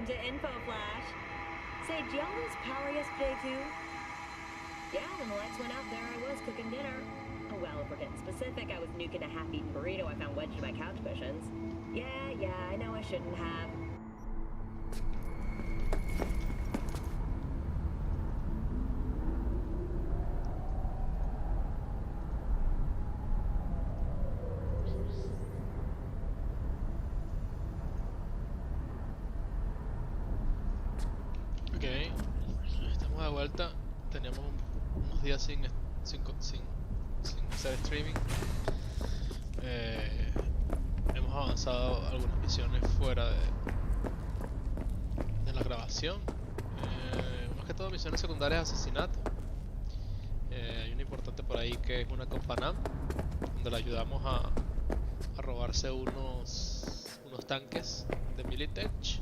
Welcome to Info Flash. Say, did y'all lose power yesterday too? Yeah, when the lights went out, there I was cooking dinner. Oh well, if we're getting specific, I was nuking a half-eaten burrito I found wedged in my couch cushions. Yeah, I know I shouldn't have. Ok, estamos de vuelta. Teníamos unos días sin hacer streaming. Hemos avanzado algunas misiones fuera de la grabación. Más que todo misiones secundarias de asesinato. Hay una importante por ahí que es una con Panam, donde le ayudamos a robarse unos tanques de Militech.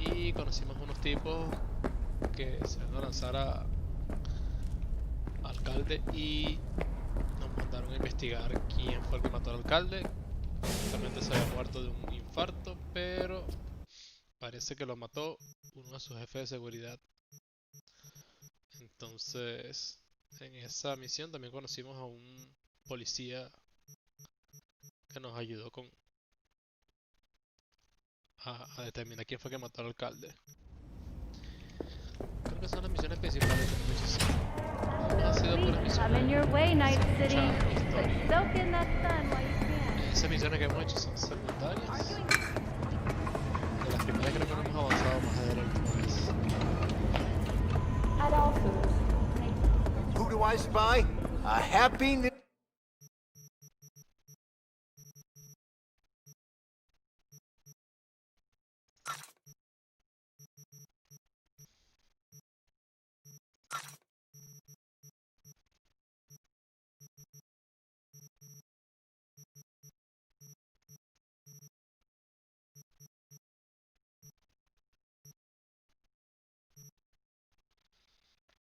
Y conocimos unos tipos que se van a lanzar a alcalde y nos mandaron a investigar quién fue el que mató al alcalde. Realmente se había muerto de un infarto, pero parece que lo mató uno de sus jefes de seguridad. Entonces, en esa misión también conocimos a un policía que nos ayudó a determinar quién fue que mató al alcalde. Creo que son las misiones principales que hemos hecho. Ha sido puras misiones. Esas misiones que hemos hecho son secundarias. De las primeras creo que no hemos avanzado más de la última vez. Who do I spy? A happy new...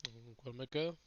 ¿Con cuál me quedo?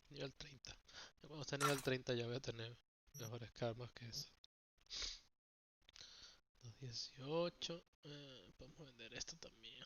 Nivel 30. Ya cuando esté nivel 30 ya voy a tener mejores karmas que eso. 218. Podemos vender esto también.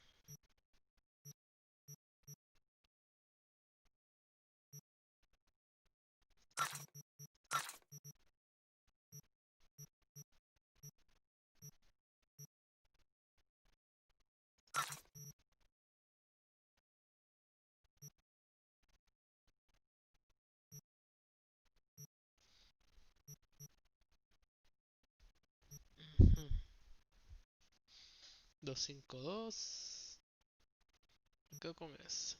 Ujú. 252. Me quedo con eso.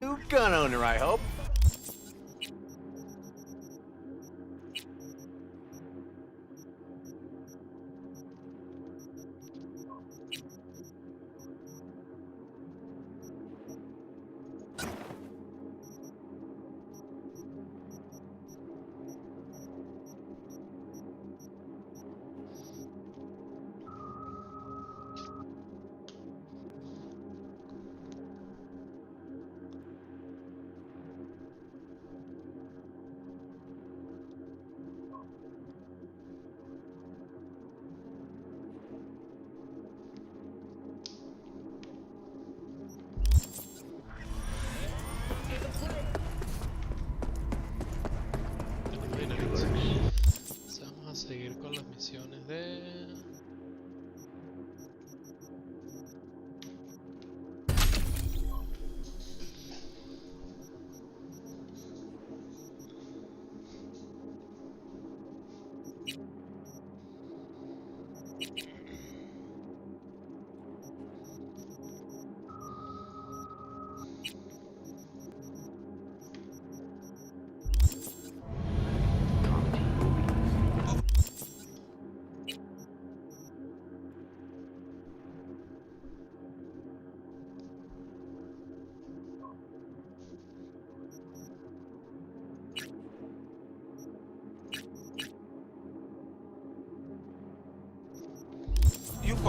New gun owner, I hope.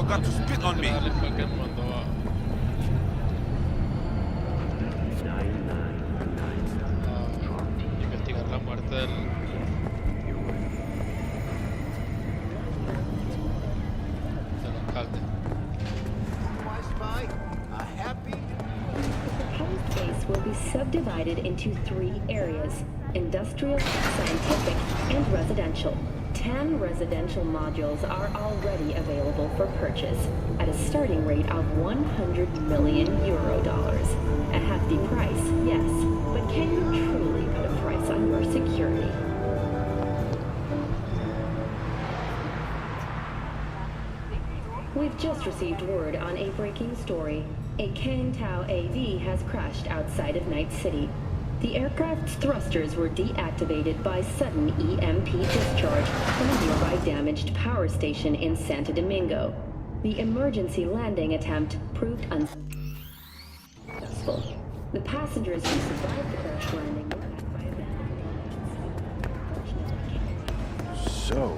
got to spit on me. Morales fue el que me mandó a investigar la muerte del alcalde. My spy, a happy The proposed base will be subdivided into 3 areas: industrial, scientific, and residential. 10 residential modules are already available for purchase at a starting rate of 100 million euro dollars. A hefty price, yes, but can you truly put a price on your security? We've just received word on a breaking story. A Kang Tao AV has crashed outside of Night City. The aircraft's thrusters were deactivated by sudden EMP discharge from a nearby damaged power station in Santo Domingo. The emergency landing attempt proved unsuccessful. The passengers who survived the crash landing were met by abandoned. So,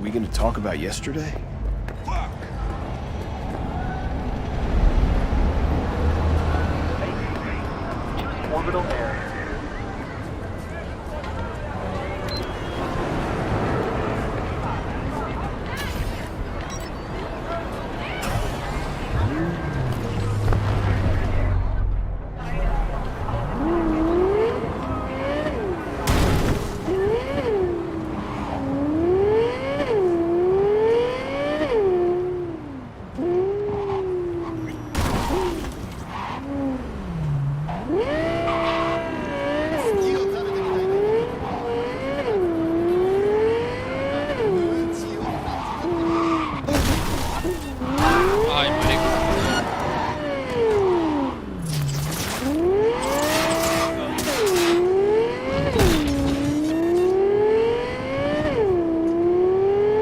we gonna talk about yesterday? Fuck! Orbital area. Ay, marico.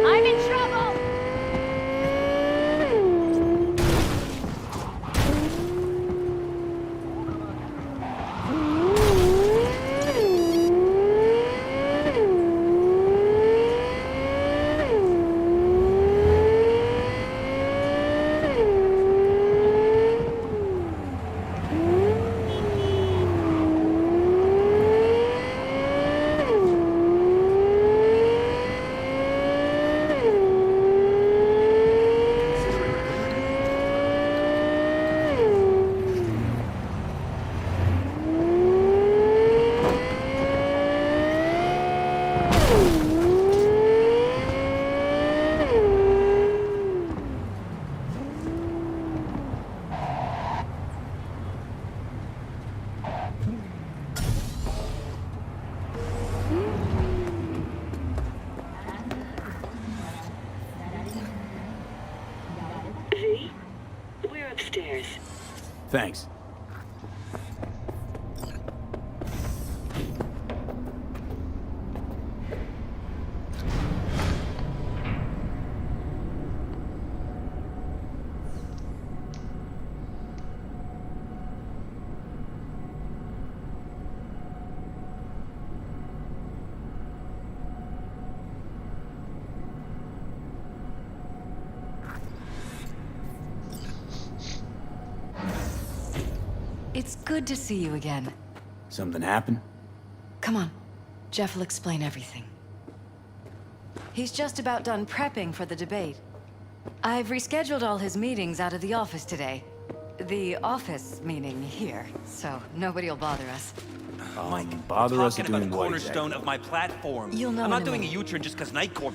I'm in trouble! We're upstairs. Thanks. It's good to see you again. Something happened? Come on. Jeff will explain everything. He's just about done prepping for the debate. I've rescheduled all his meetings out of the office today. The office meaning here, so nobody'll bother us. Mike, bother us talking about doing the what cornerstone of my platform. You'll know I'm in not a doing a minute. U-turn just because Night Corp.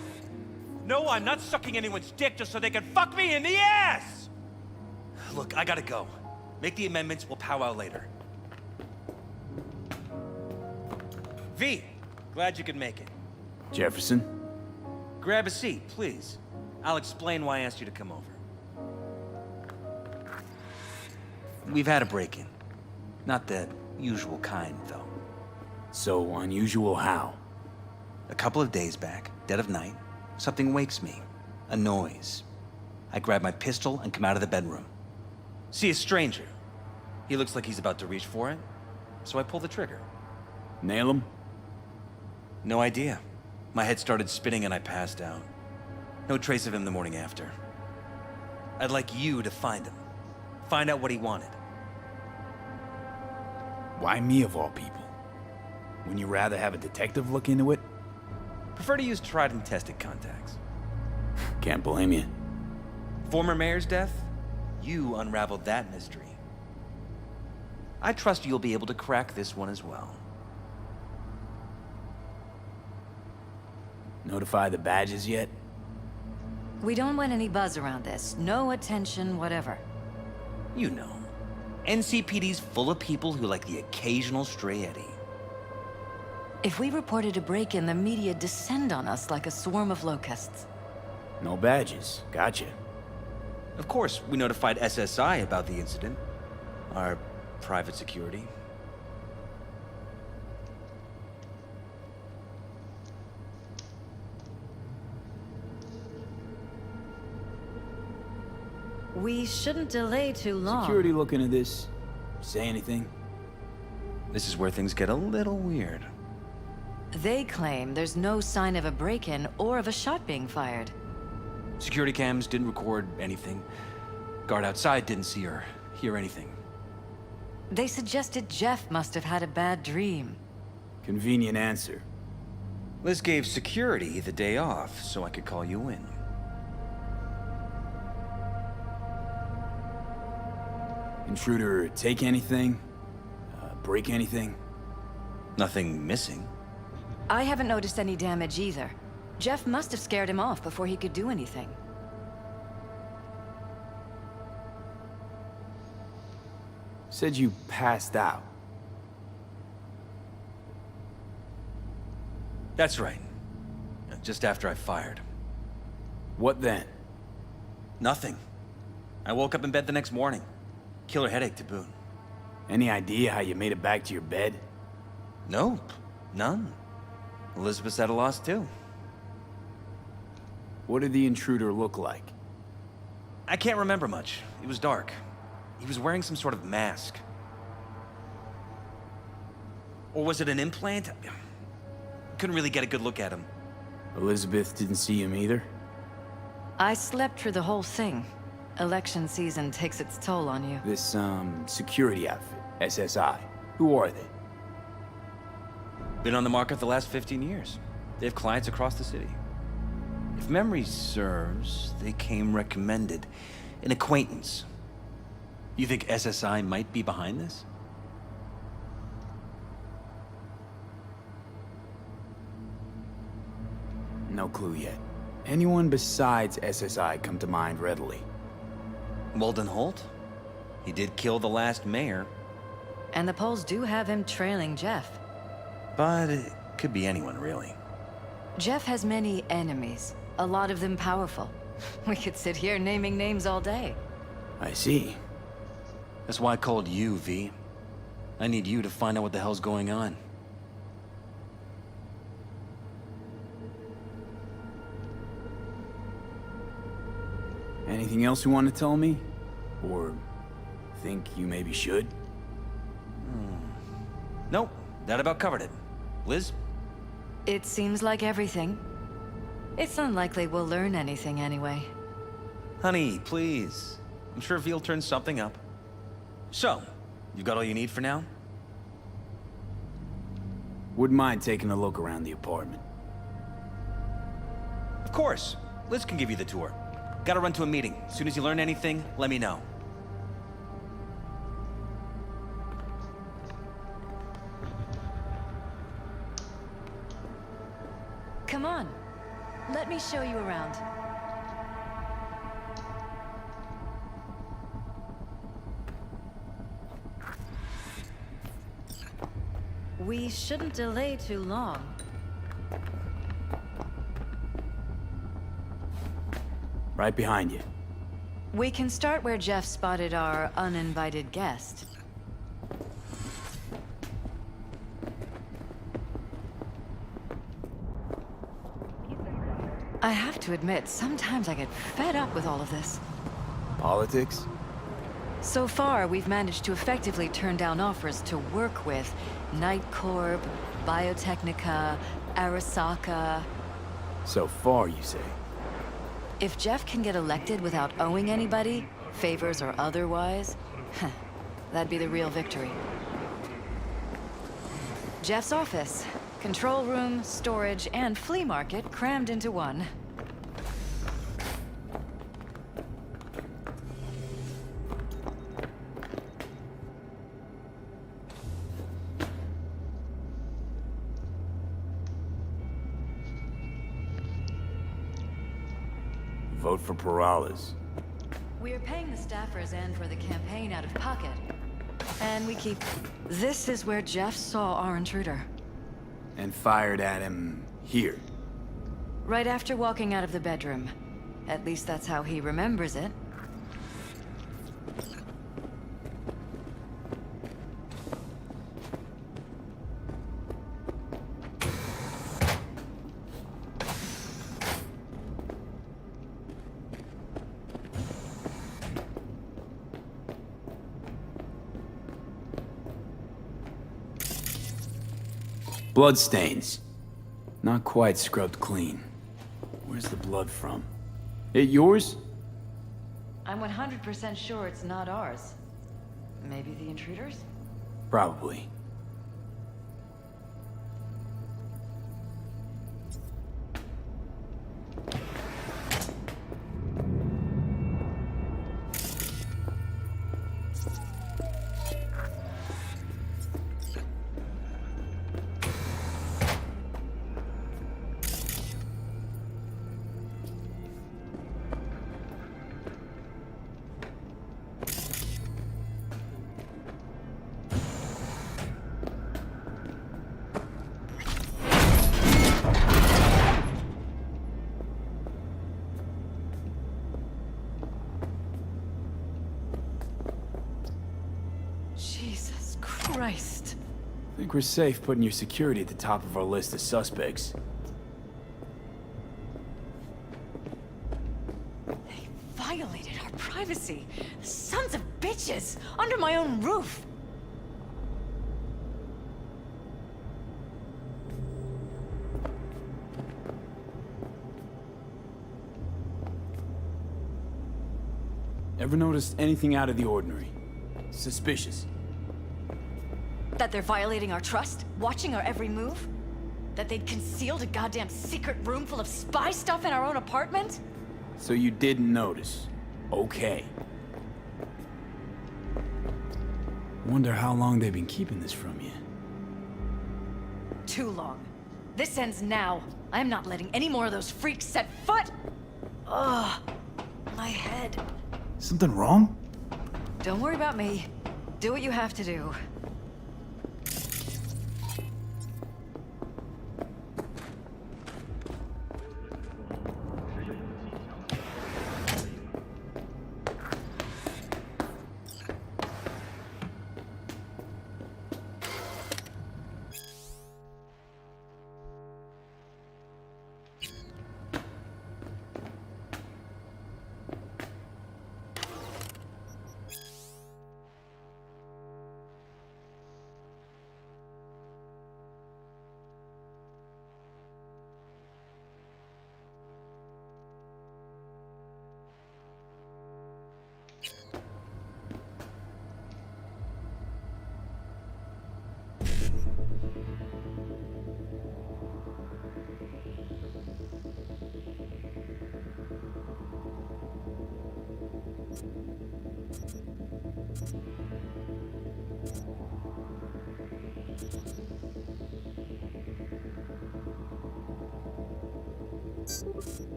No, I'm not sucking anyone's dick just so they can fuck me in the ass! Look, I gotta go. Make the amendments, we'll powwow later. V, glad you could make it. Jefferson? Grab a seat, please. I'll explain why I asked you to come over. We've had a break-in. Not the usual kind, though. So unusual how? A couple of days back, dead of night, something wakes me. A noise. I grab my pistol and come out of the bedroom. See a stranger. He looks like he's about to reach for it, so I pull the trigger. Nail him? No idea. My head started spinning and I passed out. No trace of him the morning after. I'd like you to find him. Find out what he wanted. Why me of all people? Wouldn't you rather have a detective look into it? Prefer to use tried and tested contacts. Can't blame you. Former mayor's death? You unraveled that mystery. I trust you'll be able to crack this one as well. Notify the badges yet? We don't want any buzz around this. No attention, whatever. You know, NCPD's full of people who like the occasional stray eddy. If we reported a break-in, the media'd descend on us like a swarm of locusts. No badges. Gotcha. Of course, we notified SSI about the incident. Our private security. We shouldn't delay too long. Security look into this. Say anything? This is where things get a little weird. They claim there's no sign of a break-in or of a shot being fired. Security cams didn't record anything. Guard outside didn't see or hear anything. They suggested Jeff must have had a bad dream. Convenient answer. Liz gave security the day off so I could call you in. Intruder take anything? Break anything? Nothing missing. I haven't noticed any damage either. Jeff must have scared him off before he could do anything. Said you passed out. That's right. Just after I fired. What then? Nothing. I woke up in bed the next morning. Killer headache to boot. Any idea how you made it back to your bed? Nope. None. Elizabeth's at a loss too. What did the intruder look like? I can't remember much. It was dark. He was wearing some sort of mask. Or was it an implant? Couldn't really get a good look at him. Elizabeth didn't see him either? I slept through the whole thing. Election season takes its toll on you. This, security outfit, SSI. Who are they? Been on the market the last 15 years. They have clients across the city. If memory serves, they came recommended. An acquaintance. You think SSI might be behind this? No clue yet. Anyone besides SSI come to mind readily? Walden Holt? He did kill the last mayor. And the polls do have him trailing Jeff. But it could be anyone, really. Jeff has many enemies, a lot of them powerful. We could sit here naming names all day. I see. That's why I called you, V. I need you to find out what the hell's going on. Anything else you want to tell me? Or think you maybe should? Nope, that about covered it. Liz? It seems like everything. It's unlikely we'll learn anything anyway. Honey, please. I'm sure V'll turn something up. So, you got all you need for now? Wouldn't mind taking a look around the apartment. Of course. Liz can give you the tour. Gotta run to a meeting. As soon as you learn anything, let me know. Come on. Let me show you around. We shouldn't delay too long. Right behind you. We can start where Jeff spotted our uninvited guest. I have to admit, sometimes I get fed up with all of this. Politics? So far, we've managed to effectively turn down offers to work with Night Corp, Biotechnica, Arasaka. So far, you say? If Jeff can get elected without owing anybody, favors or otherwise, that'd be the real victory. Jeff's office. Control room, storage, and flea market crammed into one. Vote for Perales. We're paying the staffers and for the campaign out of pocket. And we keep... This is where Jeff saw our intruder. And fired at him here. Right after walking out of the bedroom. At least that's how he remembers it. Bloodstains. Not quite scrubbed clean. Where's the blood from? It yours? I'm 100% sure it's not ours. Maybe the intruder's? Probably. Jesus Christ. I think we're safe putting your security at the top of our list of suspects. They violated our privacy. Sons of bitches! Under my own roof! Ever noticed anything out of the ordinary? Suspicious? That they're violating our trust? Watching our every move? That they'd concealed a goddamn secret room full of spy stuff in our own apartment? So you didn't notice. Okay. Wonder how long they've been keeping this from you. Too long. This ends now. I'm not letting any more of those freaks set foot! Ugh. My head. Something wrong? Don't worry about me. Do what you have to do.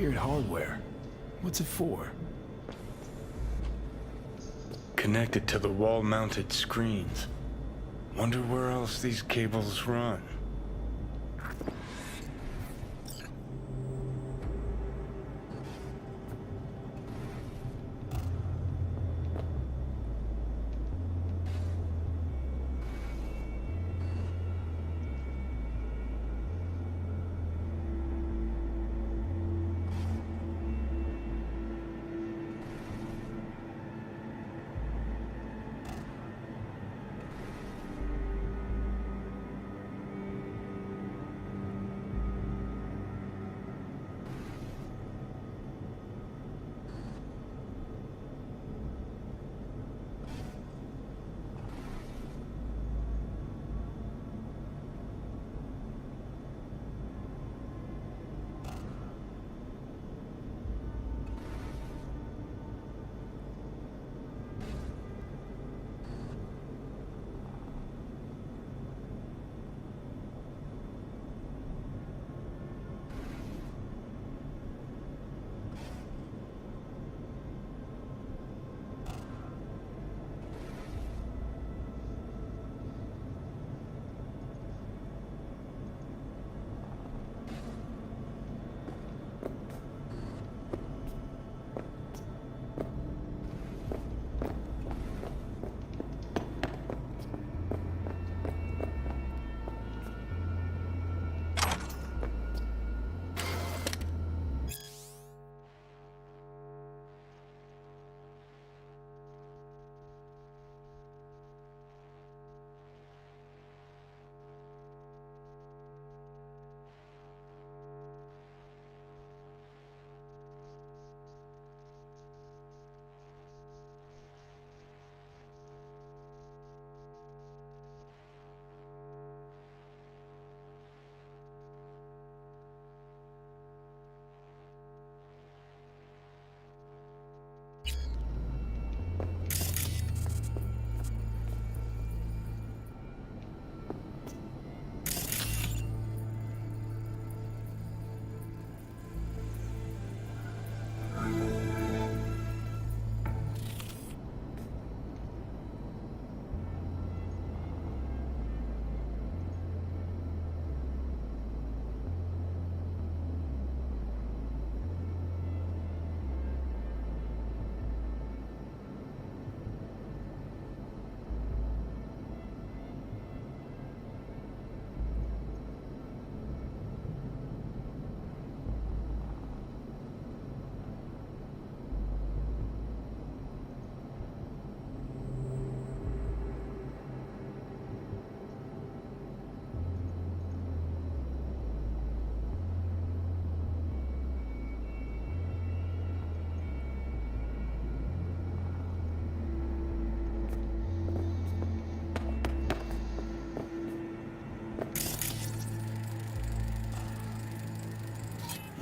weird hardware. What's it for? Connected to the wall-mounted screens. Wonder where else these cables run.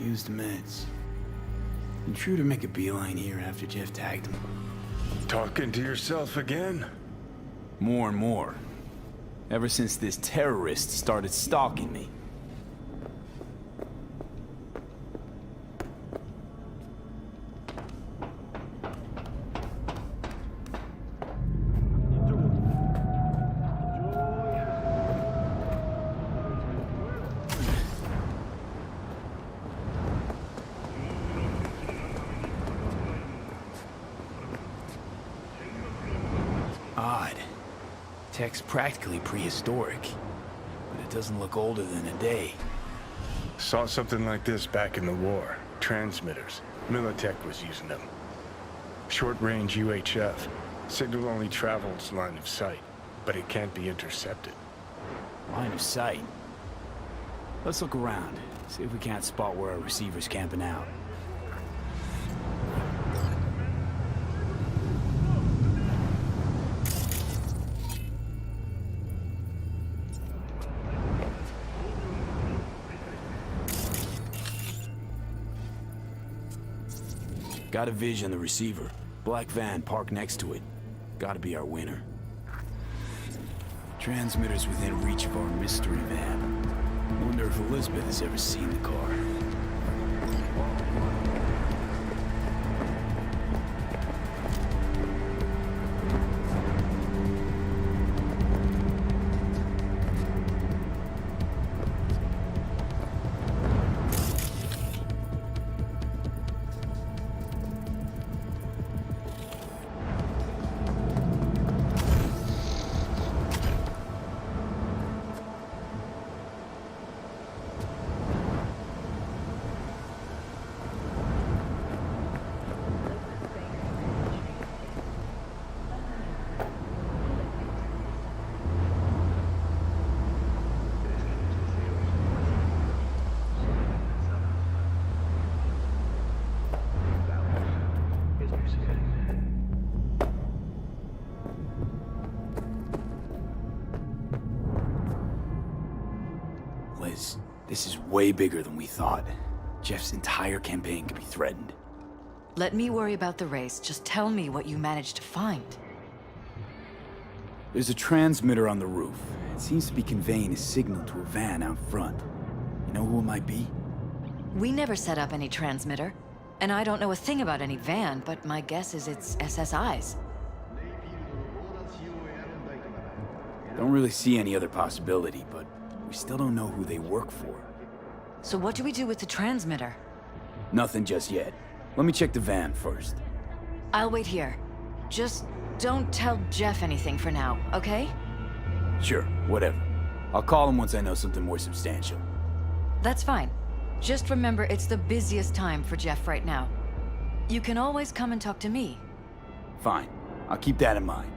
Used meds. Intruder make a beeline here after Jeff tagged him. Talking to yourself again? More and more. Ever since this terrorist started stalking me. Odd. Tech's practically prehistoric, but it doesn't look older than a day. Saw something like this back in the war. Transmitters. Militech was using them. Short-range UHF. Signal only travels line of sight, but it can't be intercepted. Line of sight. Let's look around, see if we can't spot where our receiver's camping out. Got a vision on the receiver. Black van parked next to it. Gotta be our winner. Transmitter's within reach of our mystery van. Wonder if Elizabeth has ever seen the car. is, this is way bigger than we thought. Jeff's entire campaign could be threatened. Let me worry about the race. Just tell me what you managed to find. There's a transmitter on the roof. It seems to be conveying a signal to a van out front. You know who it might be? We never set up any transmitter. And I don't know a thing about any van, but my guess is it's SSI's. Don't really see any other possibility, but we still don't know who they work for. So what do we do with the transmitter? Nothing just yet. Let me check the van first. I'll wait here. Just don't tell Jeff anything for now, okay? Sure, whatever. I'll call him once I know something more substantial. That's fine. Just remember it's the busiest time for Jeff right now. You can always come and talk to me. Fine. I'll keep that in mind.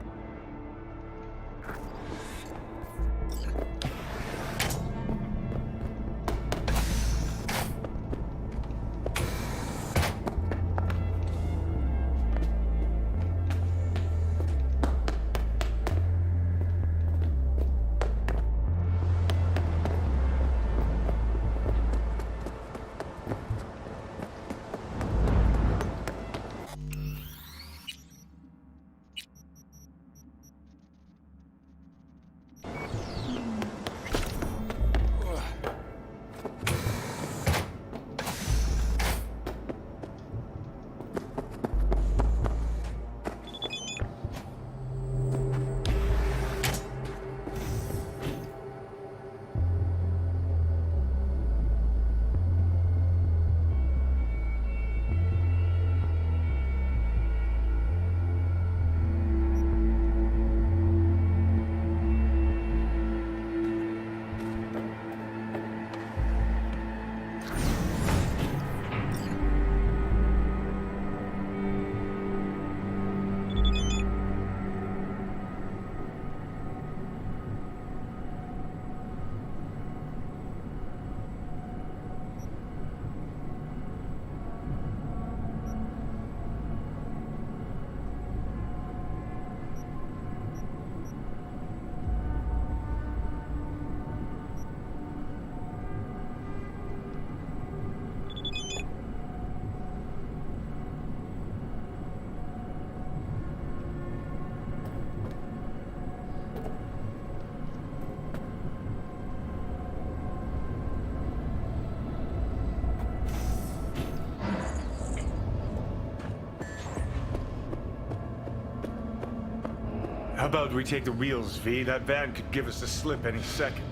How about we take the wheels, V? That van could give us the slip any second.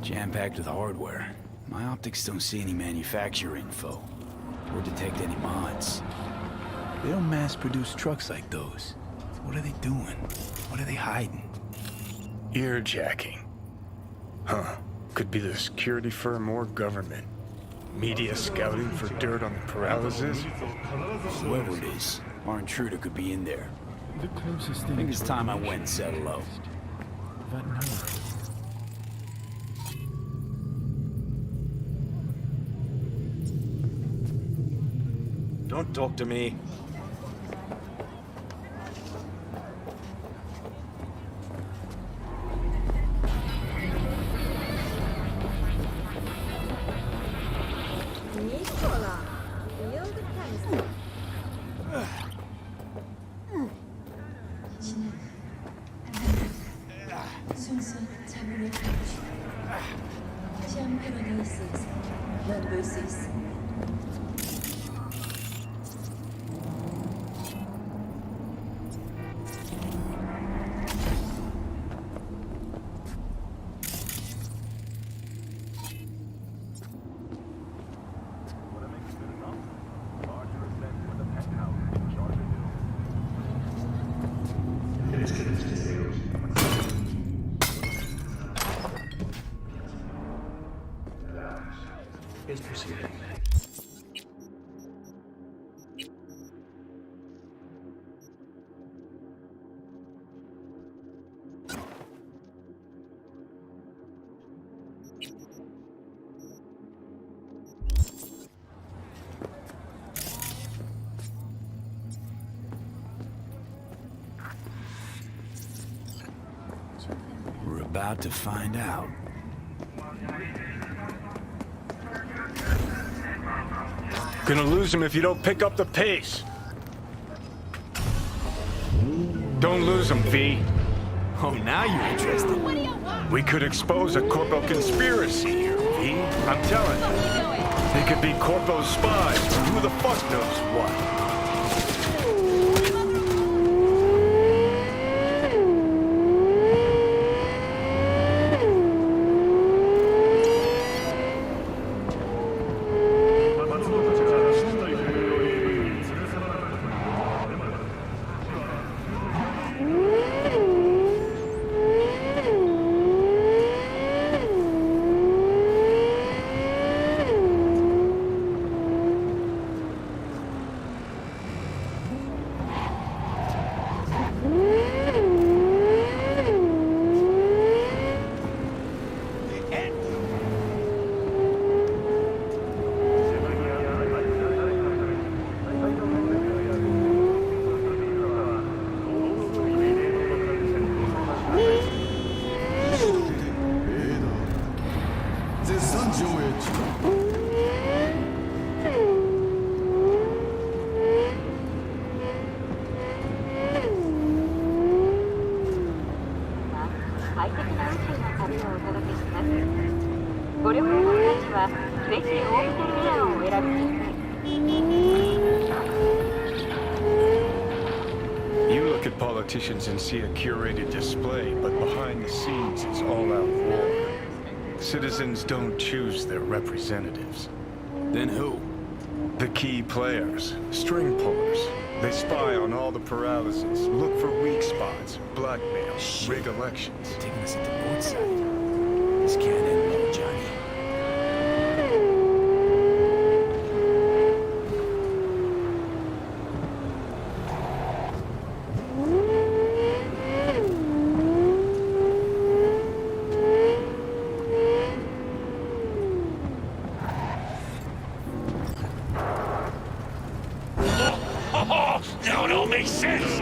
Jam-packed with hardware. My optics don't see any manufacturer info. or detect any mods. They don't mass-produce trucks like those. What are they doing? What are they hiding? Earjacking. Huh. Could be the security firm or government. Media scouting for dirt on the paralysis? Whoever it is, our intruder could be in there. I think it's time I went and said hello. Don't talk to me. Nicola, feel the chemistry. 순수한 자본을 가르치고 샴페로네이스에서 넌 볼 수 있어. We're about to find out. Gonna lose him if you don't pick up the pace. Don't lose him, V. Oh, now you're interested. We could expose a Corpo conspiracy here, V. I'm telling you. They could be Corpo's spies, or who the fuck knows what. You look at politicians and see a curated display, but behind the scenes it's all-out war. Citizens don't choose their representatives. Then who? The key players, string pullers. They spy on all the paralysis, look for weak spots, blackmail, rig elections. Taking us into North Side. This can't end well, Johnny. Now it all makes sense!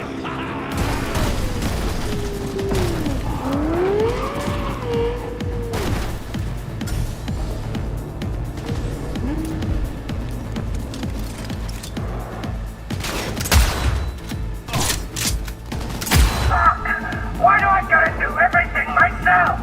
Why do I gotta do everything myself?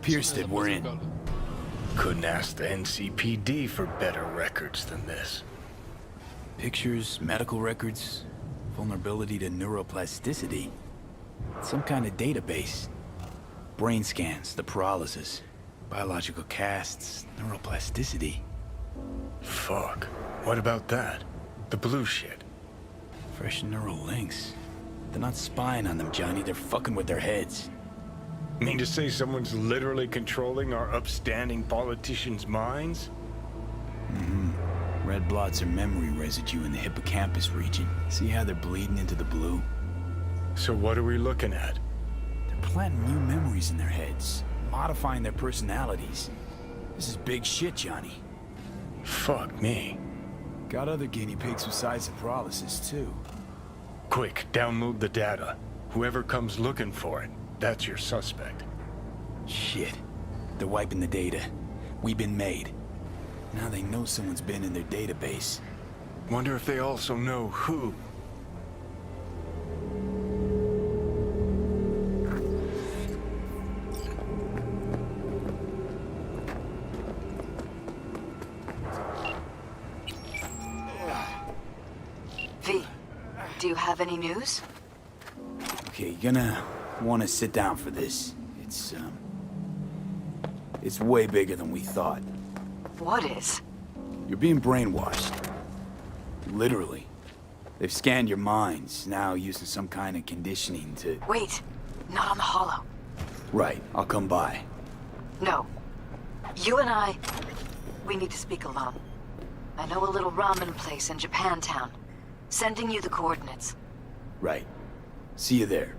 Pierce that we're in. Couldn't ask the NCPD for better records than this. Pictures, medical records, vulnerability to neuroplasticity. Some kind of database. Brain scans, the paralysis, biological casts, neuroplasticity. Fuck. What about that? The blue shit. Fresh neural links. They're not spying on them, Johnny. They're fucking with their heads. Mean to say someone's literally controlling our upstanding politicians' minds? Mm-hmm. Red blots are memory residue in the hippocampus region. See how they're bleeding into the blue? So what are we looking at? They're planting new memories in their heads, modifying their personalities. This is big shit, Johnny. Fuck me. Got other guinea pigs besides the paralysis, too. Quick, download the data. Whoever comes looking for it, that's your suspect. Shit. They're wiping the data. We've been made. Now they know someone's been in their database. Wonder if they also know who. V, do you have any news? Okay, you're gonna want to sit down for this. It's way bigger than we thought. What is? You're being brainwashed. Literally. They've scanned your minds, now using some kind of conditioning to... Wait, not on the hollow. Right, I'll come by. No. You and I, we need to speak alone. I know a little ramen place in Japantown. Sending you the coordinates. Right. See you there.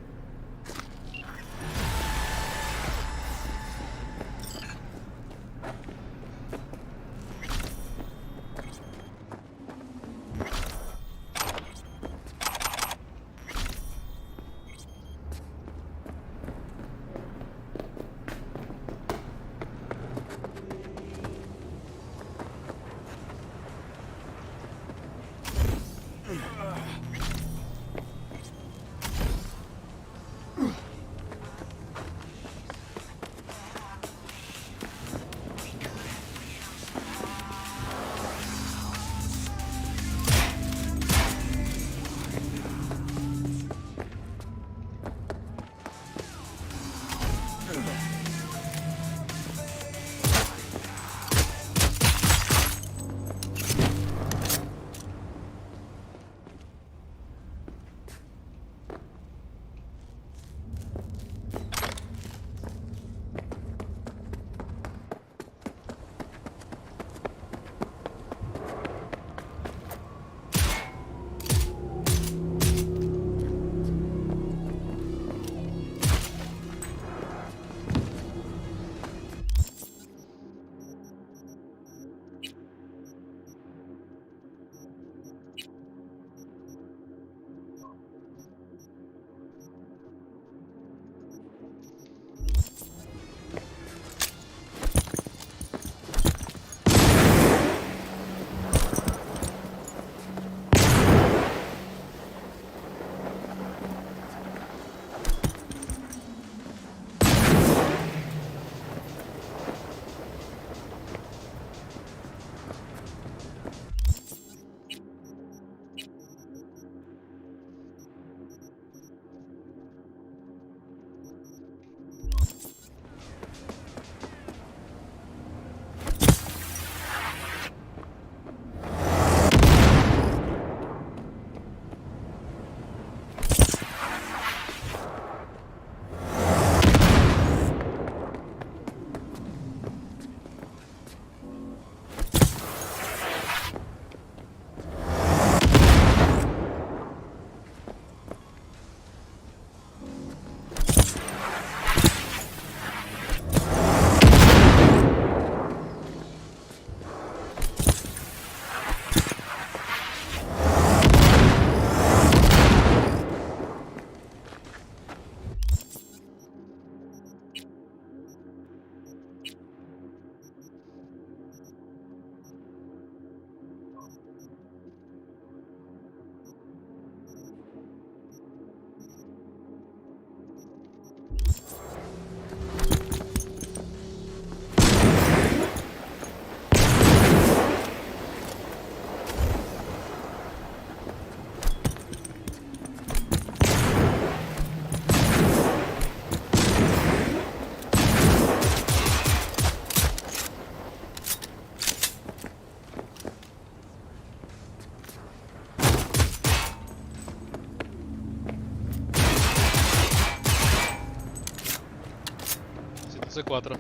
C4.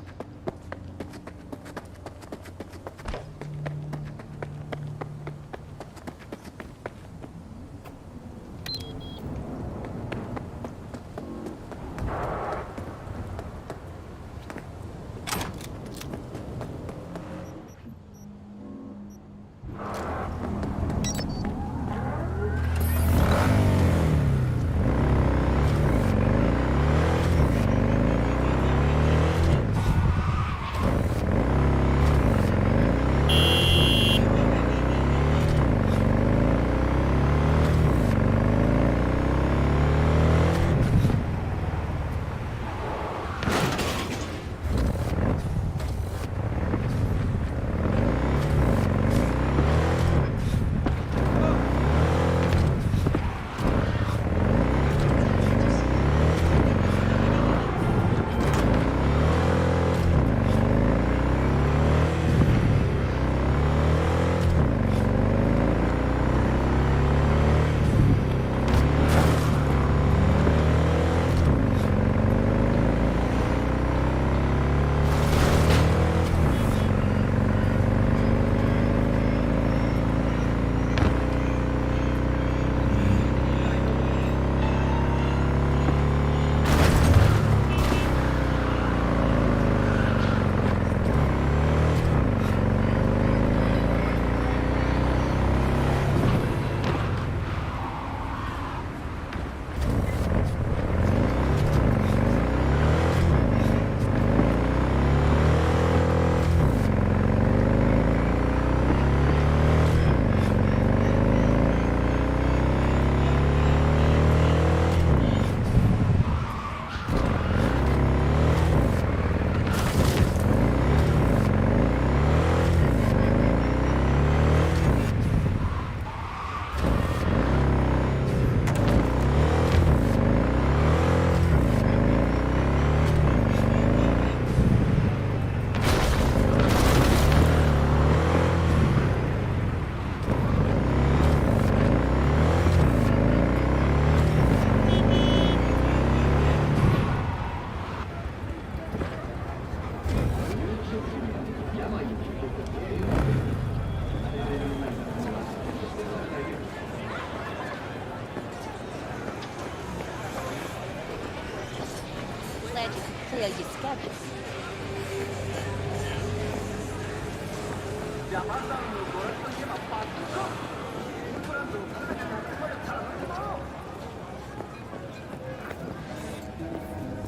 clear your schedule.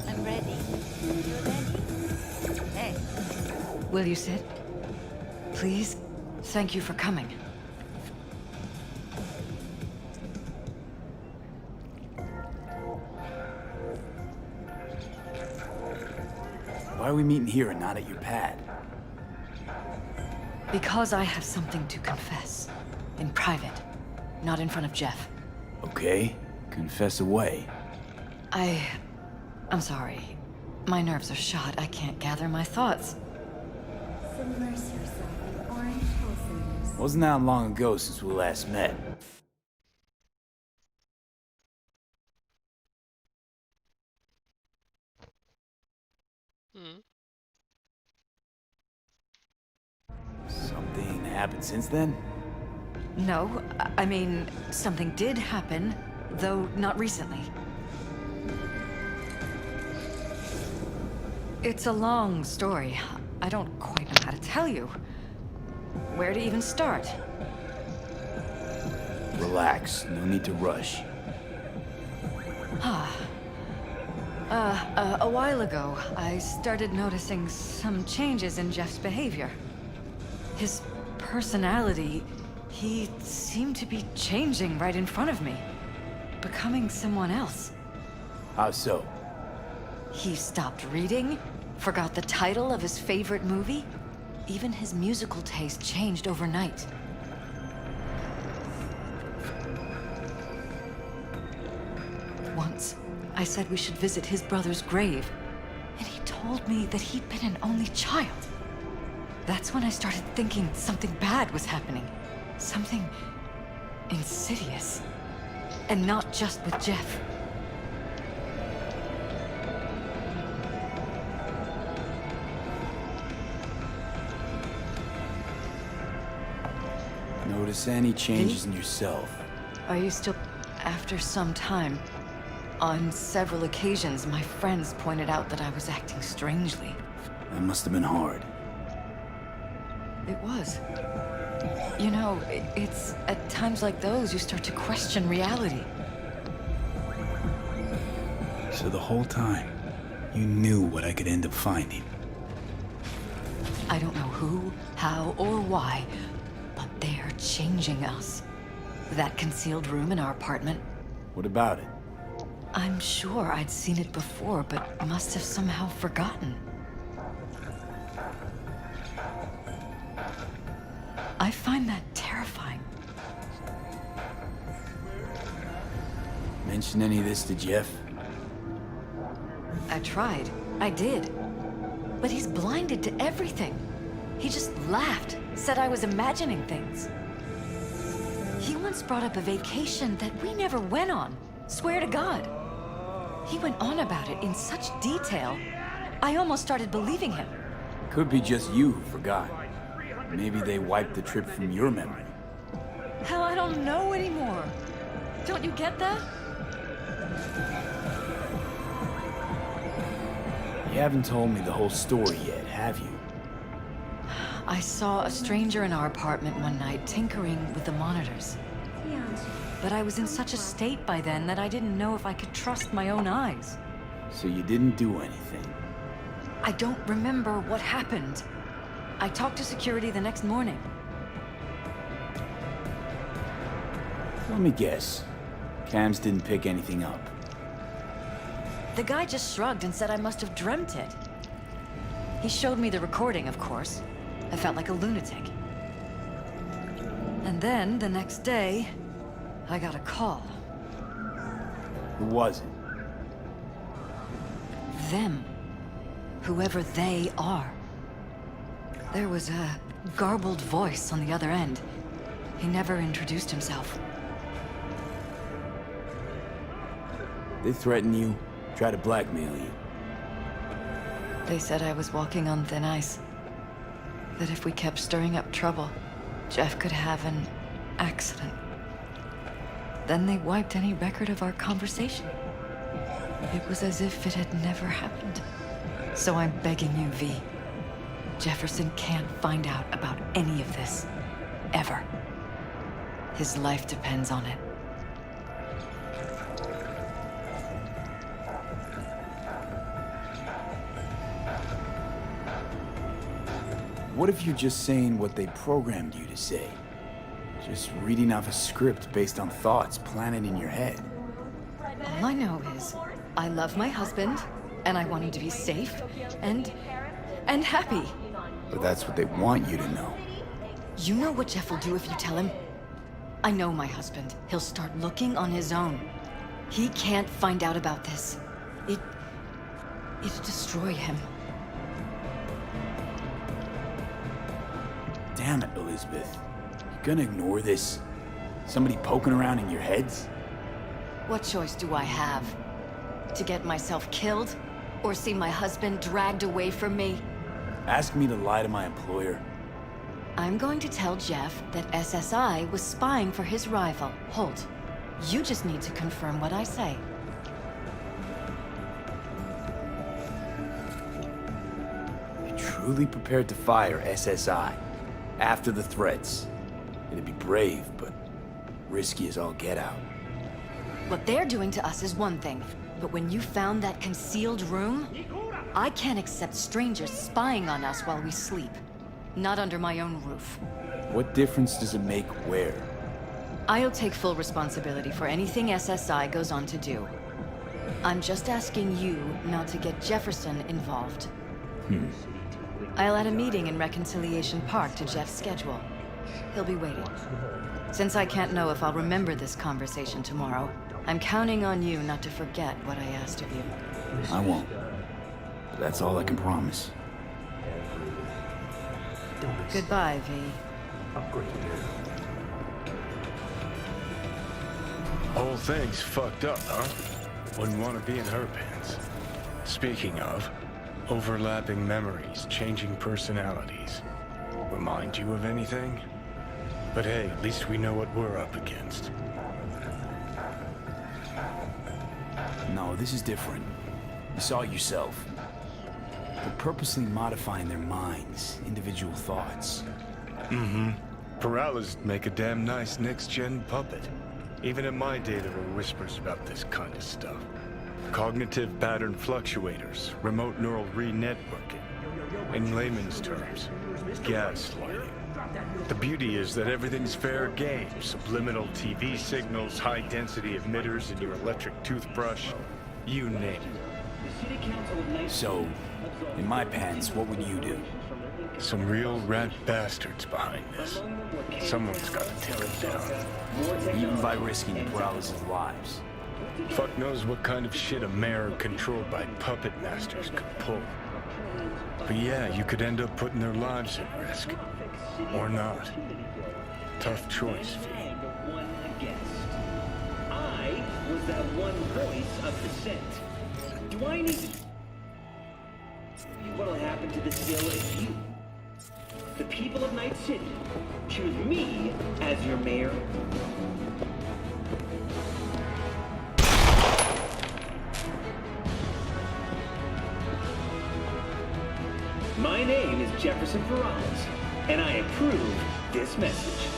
I'm ready. You ready? Hey. Will you sit? Please? Thank you for coming. Why are we meeting here and not at your pad? Because I have something to confess. In private. Not in front of Jeff. Okay, confess away. I'm sorry. My nerves are shot. I can't gather my thoughts. Submerge yourself in orange pulsators. Wasn't that long ago since we last met? Something happened since then? No, I mean, something did happen, though not recently. It's a long story. I don't quite know how to tell you. Where to even start? Relax, no need to rush. A while ago, I started noticing some changes in Jeff's behavior. His personality, he seemed to be changing right in front of me. Becoming someone else. How so? He stopped reading, forgot the title of his favorite movie. Even his musical taste changed overnight. Once, I said we should visit his brother's grave, and he told me that he'd been an only child. That's when I started thinking something bad was happening. Something insidious. And not just with Jeff. Notice any changes in yourself? Are you still... After some time, on several occasions, my friends pointed out that I was acting strangely. That must have been hard. It was. You know, it's at times like those you start to question reality. So the whole time, you knew what I could end up finding. I don't know who, how, or why, but they're changing us. That concealed room in our apartment. What about it? I'm sure I'd seen it before, but must have somehow forgotten. I find that terrifying. Mention any of this to Jeff? I tried. I did. But he's blinded to everything. He just laughed, said I was imagining things. He once brought up a vacation that we never went on. Swear to God. He went on about it in such detail. I almost started believing him. Could be just you who forgot. Maybe they wiped the trip from your memory. Hell, I don't know anymore. Don't you get that? You haven't told me the whole story yet, have you? I saw a stranger in our apartment one night tinkering with the monitors. But I was in such a state by then that I didn't know if I could trust my own eyes. So you didn't do anything? I don't remember what happened. I talked to security the next morning. Let me guess. Cams didn't pick anything up. The guy just shrugged and said I must have dreamt it. He showed me the recording, of course. I felt like a lunatic. And then, the next day, I got a call. Who was it? Them. Whoever they are. There was a garbled voice on the other end. He never introduced himself. They threaten you, try to blackmail you. They said I was walking on thin ice. That if we kept stirring up trouble, Jeff could have an accident. Then they wiped any record of our conversation. It was as if it had never happened. So I'm begging you, V. Jefferson can't find out about any of this. Ever. His life depends on it. What if you're just saying what they programmed you to say? Just reading off a script based on thoughts planted in your head. All I know is, I love my husband, and I want him to be safe, and happy. But that's what they want you to know. You know what Jeff will do if you tell him? I know my husband. He'll start looking on his own. He can't find out about this. It'd destroy him. Damn it, Elizabeth. You gonna ignore this? Somebody poking around in your heads? What choice do I have? To get myself killed? Or see my husband dragged away from me? Ask me to lie to my employer. I'm going to tell Jeff that SSI was spying for his rival, Holt. You just need to confirm what I say. You're truly prepared to fire SSI after the threats. It'd be brave, but risky as all get out. What they're doing to us is one thing, but when you found that concealed room, I can't accept strangers spying on us while we sleep. Not under my own roof. What difference does it make where? I'll take full responsibility for anything SSI goes on to do. I'm just asking you not to get Jefferson involved. I'll add a meeting in Reconciliation Park to Jeff's schedule. He'll be waiting. Since I can't know if I'll remember this conversation tomorrow, I'm counting on you not to forget what I asked of you. I won't. That's all I can promise. Goodbye, V. Whole thing's fucked up, huh? Wouldn't want to be in her pants. Speaking of, overlapping memories, changing personalities. Remind you of anything? But hey, at least we know what we're up against. No, this is different. You saw it yourself. They're purposely modifying their minds, individual thoughts. Mm-hmm. Paralysis make a damn nice next-gen puppet. Even in my day, there were whispers about this kind of stuff. Cognitive pattern fluctuators, remote neural re-networking. In layman's terms, gaslighting. The beauty is that everything's fair game. Subliminal TV signals, high-density emitters in your electric toothbrush. You name it. So, in my pants, what would you do? Some real rat bastards behind this. Someone's got to tear it down. Even by risking Paralysis' lives. Fuck knows what kind of shit a mayor controlled by puppet masters could pull. But yeah, you could end up putting their lives at risk. Or not. Tough choice, V. I was that one voice of dissent. Do I need to tell you what'll happen to this bill if you, the people of Night City, choose me as your mayor? My name is Jefferson Perales, and I approve this message.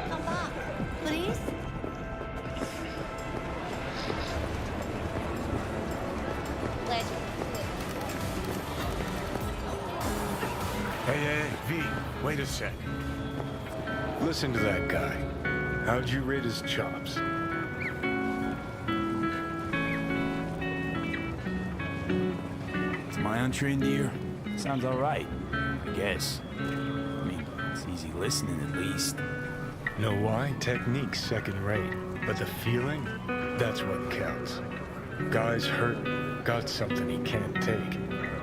Come back, please. Hey, V, wait a sec. Listen to that guy. How'd you rate his chops? To my untrained ear, sounds alright, I guess. I mean, it's easy listening at least. Know why? Technique's second rate. But the feeling? That's what counts. Guy's hurt, got something he can't take.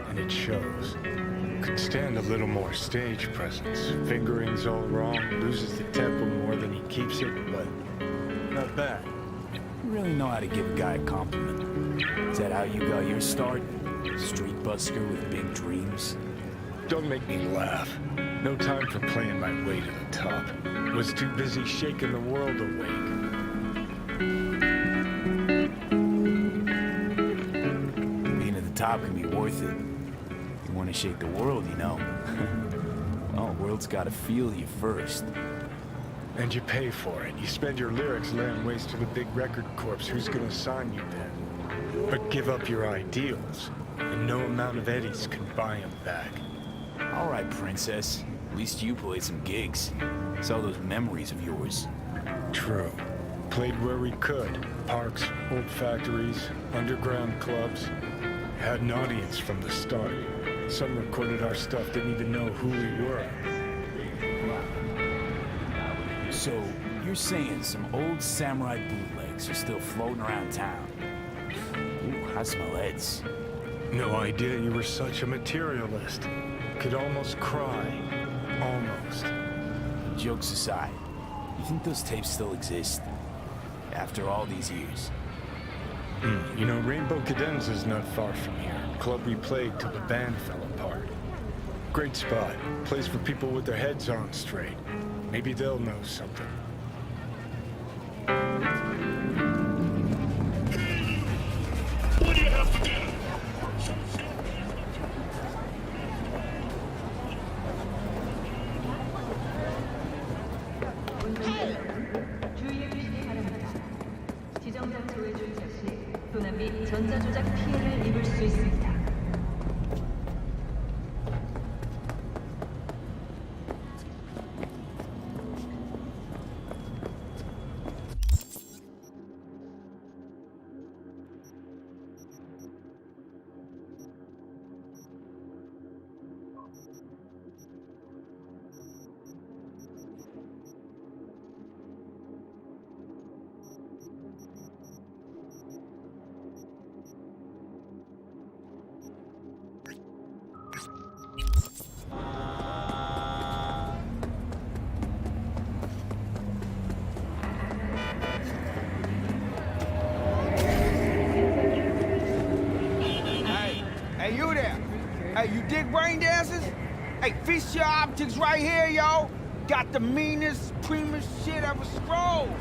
And it shows. Could stand a little more stage presence. Fingering's all wrong, loses the tempo more than he keeps it, but not bad. You really know how to give a guy a compliment. Is that how you got your start? Street busker with big dreams? Don't make me laugh. No time for playing my way to the top. Was too busy shaking the world awake. Being at the top can be worth it. You want to shake the world, you know. Well, the world's got to feel you first. And you pay for it. You spend your lyrics laying waste to the big record corps. Who's gonna sign you then? But give up your ideals, and no amount of eddies can buy them back. All right, princess. At least you played some gigs. Saw those memories of yours. True. Played where we could. Parks, old factories, underground clubs. Had an audience from the start. Some recorded our stuff, didn't even know who we were. So, you're saying some old samurai bootlegs are still floating around town? Ooh, I smell heads. No idea you were such a materialist. Could almost cry. Almost. Jokes aside, you think those tapes still exist? After all these years? You know, Rainbow Cadenza's not far from here. Club we played till the band fell apart. Great spot. Place for people with their heads on straight. Maybe they'll know something. What do you have to do? 주의해 주시기 바랍니다. 지정자 조회중 즉시 도난 및 전자조작 피해를 입을 수 있습니다. Hey, you dig brain dances? Hey, feast your optics right here, yo. Got the meanest, supremest shit ever scrolled.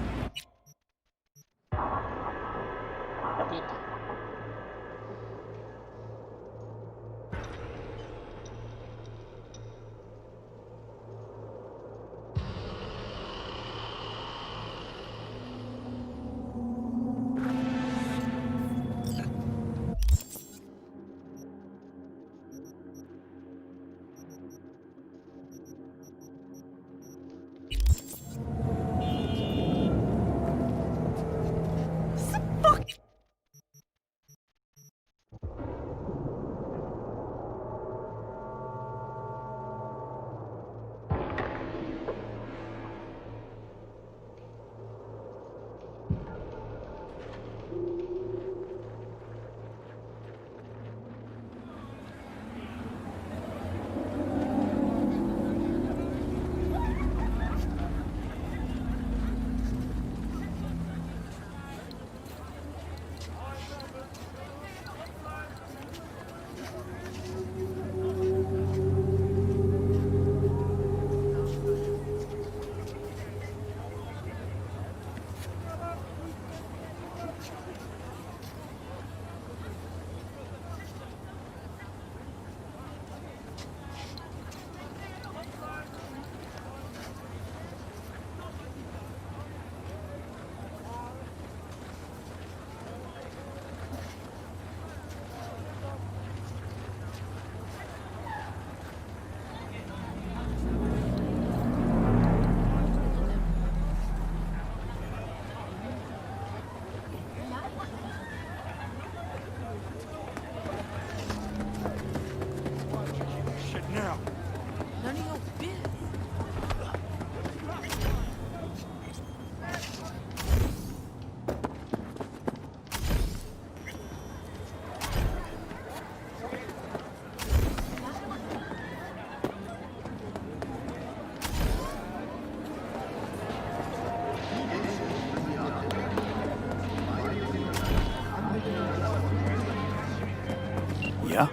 Yeah?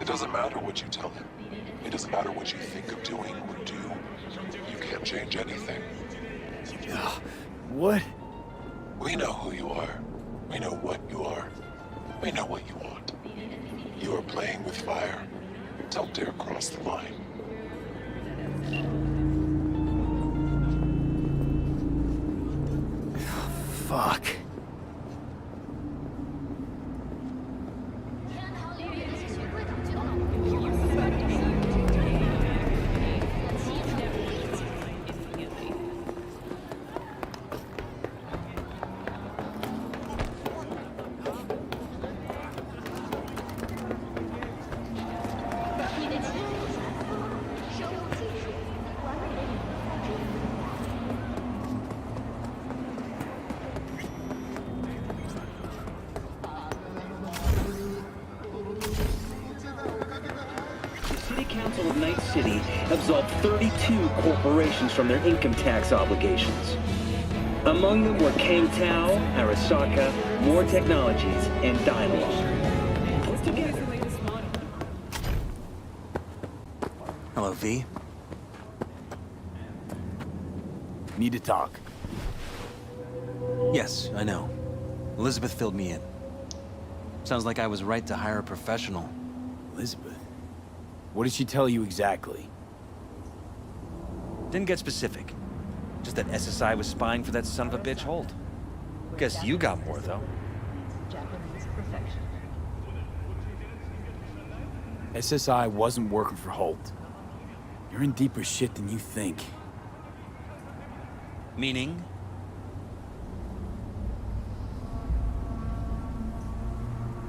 It doesn't matter what you tell him. It doesn't matter what you think of doing or do. You can't change anything. What? We know who you are. We know what you are. We know what you want. You are playing with fire. Don't dare cross the line. Fuck. Council of Night City absolved 32 corporations from their income tax obligations. Among them were Kang Tao, Arasaka, More Technologies, and Dialogue. Put together. Hello, V. Need to talk. Yes, I know. Elizabeth filled me in. Sounds like I was right to hire a professional. Elizabeth? What did she tell you exactly? Didn't get specific. Just that SSI was spying for that son of a bitch Holt. Guess you got more, though. Japanese perfection. SSI wasn't working for Holt. You're in deeper shit than you think. Meaning?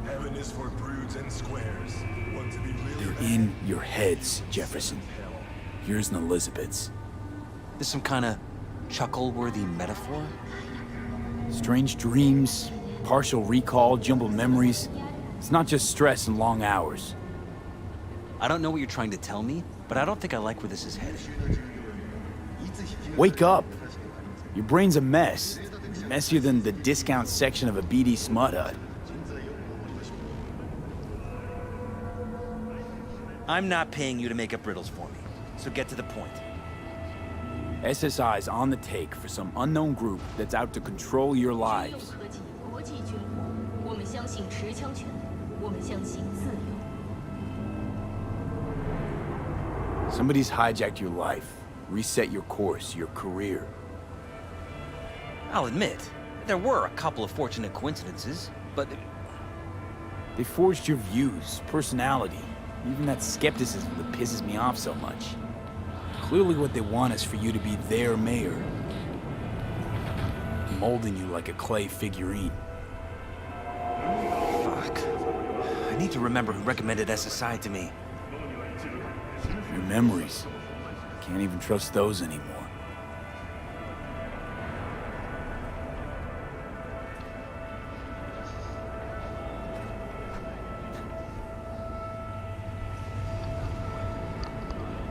Heaven is for broods and squares. Want to be really They're in your heads, Jefferson. Yours and Elizabeth's. This some kind of chuckle-worthy metaphor? Strange dreams, partial recall, jumbled memories. It's not just stress and long hours. I don't know what you're trying to tell me, but I don't think I like where this is headed. Wake up. Your brain's a mess. Messier than the discount section of a BD smut hut. I'm not paying you to make up riddles for me, so get to the point. SSI's on the take for some unknown group that's out to control your lives. Somebody's hijacked your life, reset your course, your career. I'll admit, there were a couple of fortunate coincidences, but... They forged your views, personality, even that skepticism that pisses me off so much. Clearly what they want is for you to be their mayor. Molding you like a clay figurine. Fuck. I need to remember who recommended SSI to me. Your memories. Can't even trust those anymore.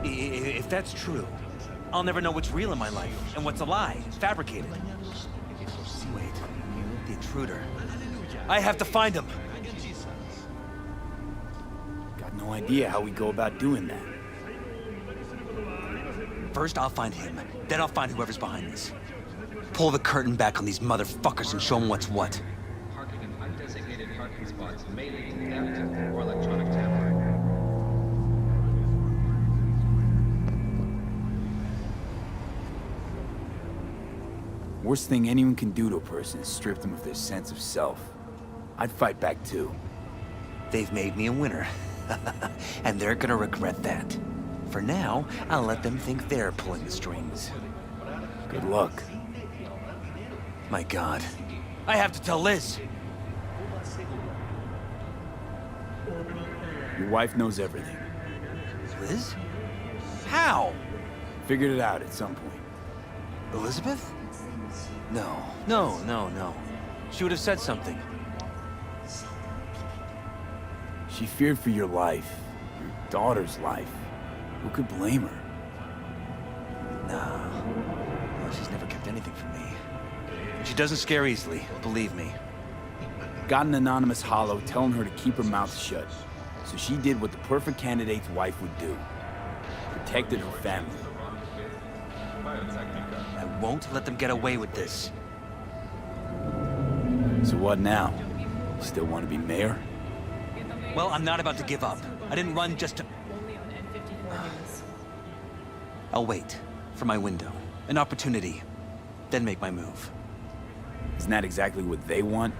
If that's true, I'll never know what's real in my life and what's a lie, fabricated. Wait, the intruder. I have to find him. Got no idea how we go about doing that. First, I'll find him. Then I'll find whoever's behind this. Pull the curtain back on these motherfuckers and show them what's what. Parking in undesignated parking spots may lead to theft or electronic tampering. Worst thing anyone can do to a person is strip them of their sense of self. I'd fight back too. They've made me a winner. And they're gonna regret that. For now, I'll let them think they're pulling the strings. Good luck. My God. I have to tell Liz! Your wife knows everything. Liz? How? Figured it out at some point. Elizabeth? No. She would have said something. She feared for your life, your daughter's life. Who could blame her? No, she's never kept anything from me. She doesn't scare easily, believe me. Got an anonymous hollow telling her to keep her mouth shut. So she did what the perfect candidate's wife would do. Protected her family. I won't let them get away with this. So what now? Still want to be mayor? Well, I'm not about to give up. I didn't run just to... I'll wait for my window, an opportunity, then make my move. Isn't that exactly what they want?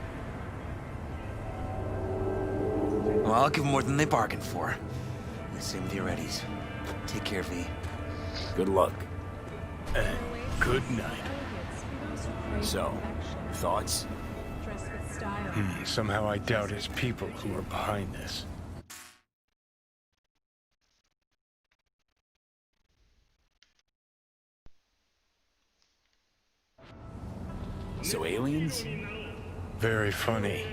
Well, I'll give them more than they bargained for. Same with your Eddies. Take care, V. Good luck. And good night. So, thoughts? Somehow I doubt it's people who are behind this. So aliens? Very funny.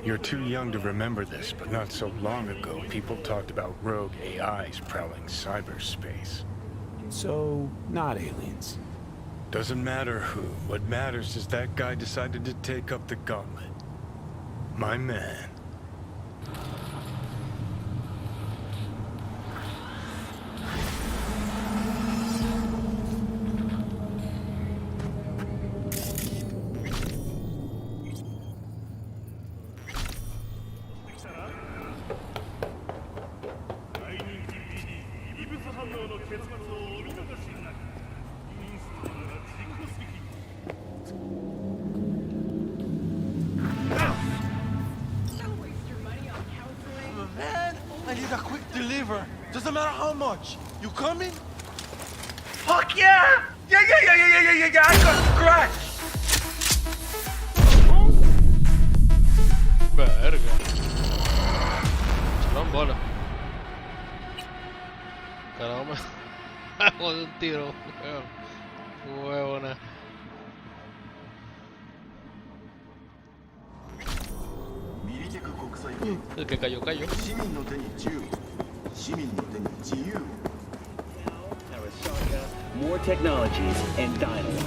You're too young to remember this, but not so long ago, people talked about rogue AIs prowling cyberspace. So, not aliens. Doesn't matter who. What matters is that guy decided to take up the gauntlet. My man. I need a quick deliver. Doesn't matter how much. You coming? Fuck yeah! Yeah, I got scratched! Verga. Chalón bola. Caramba. Joder, un tiro. Huevona. El que cayó. More technologies and dialogue.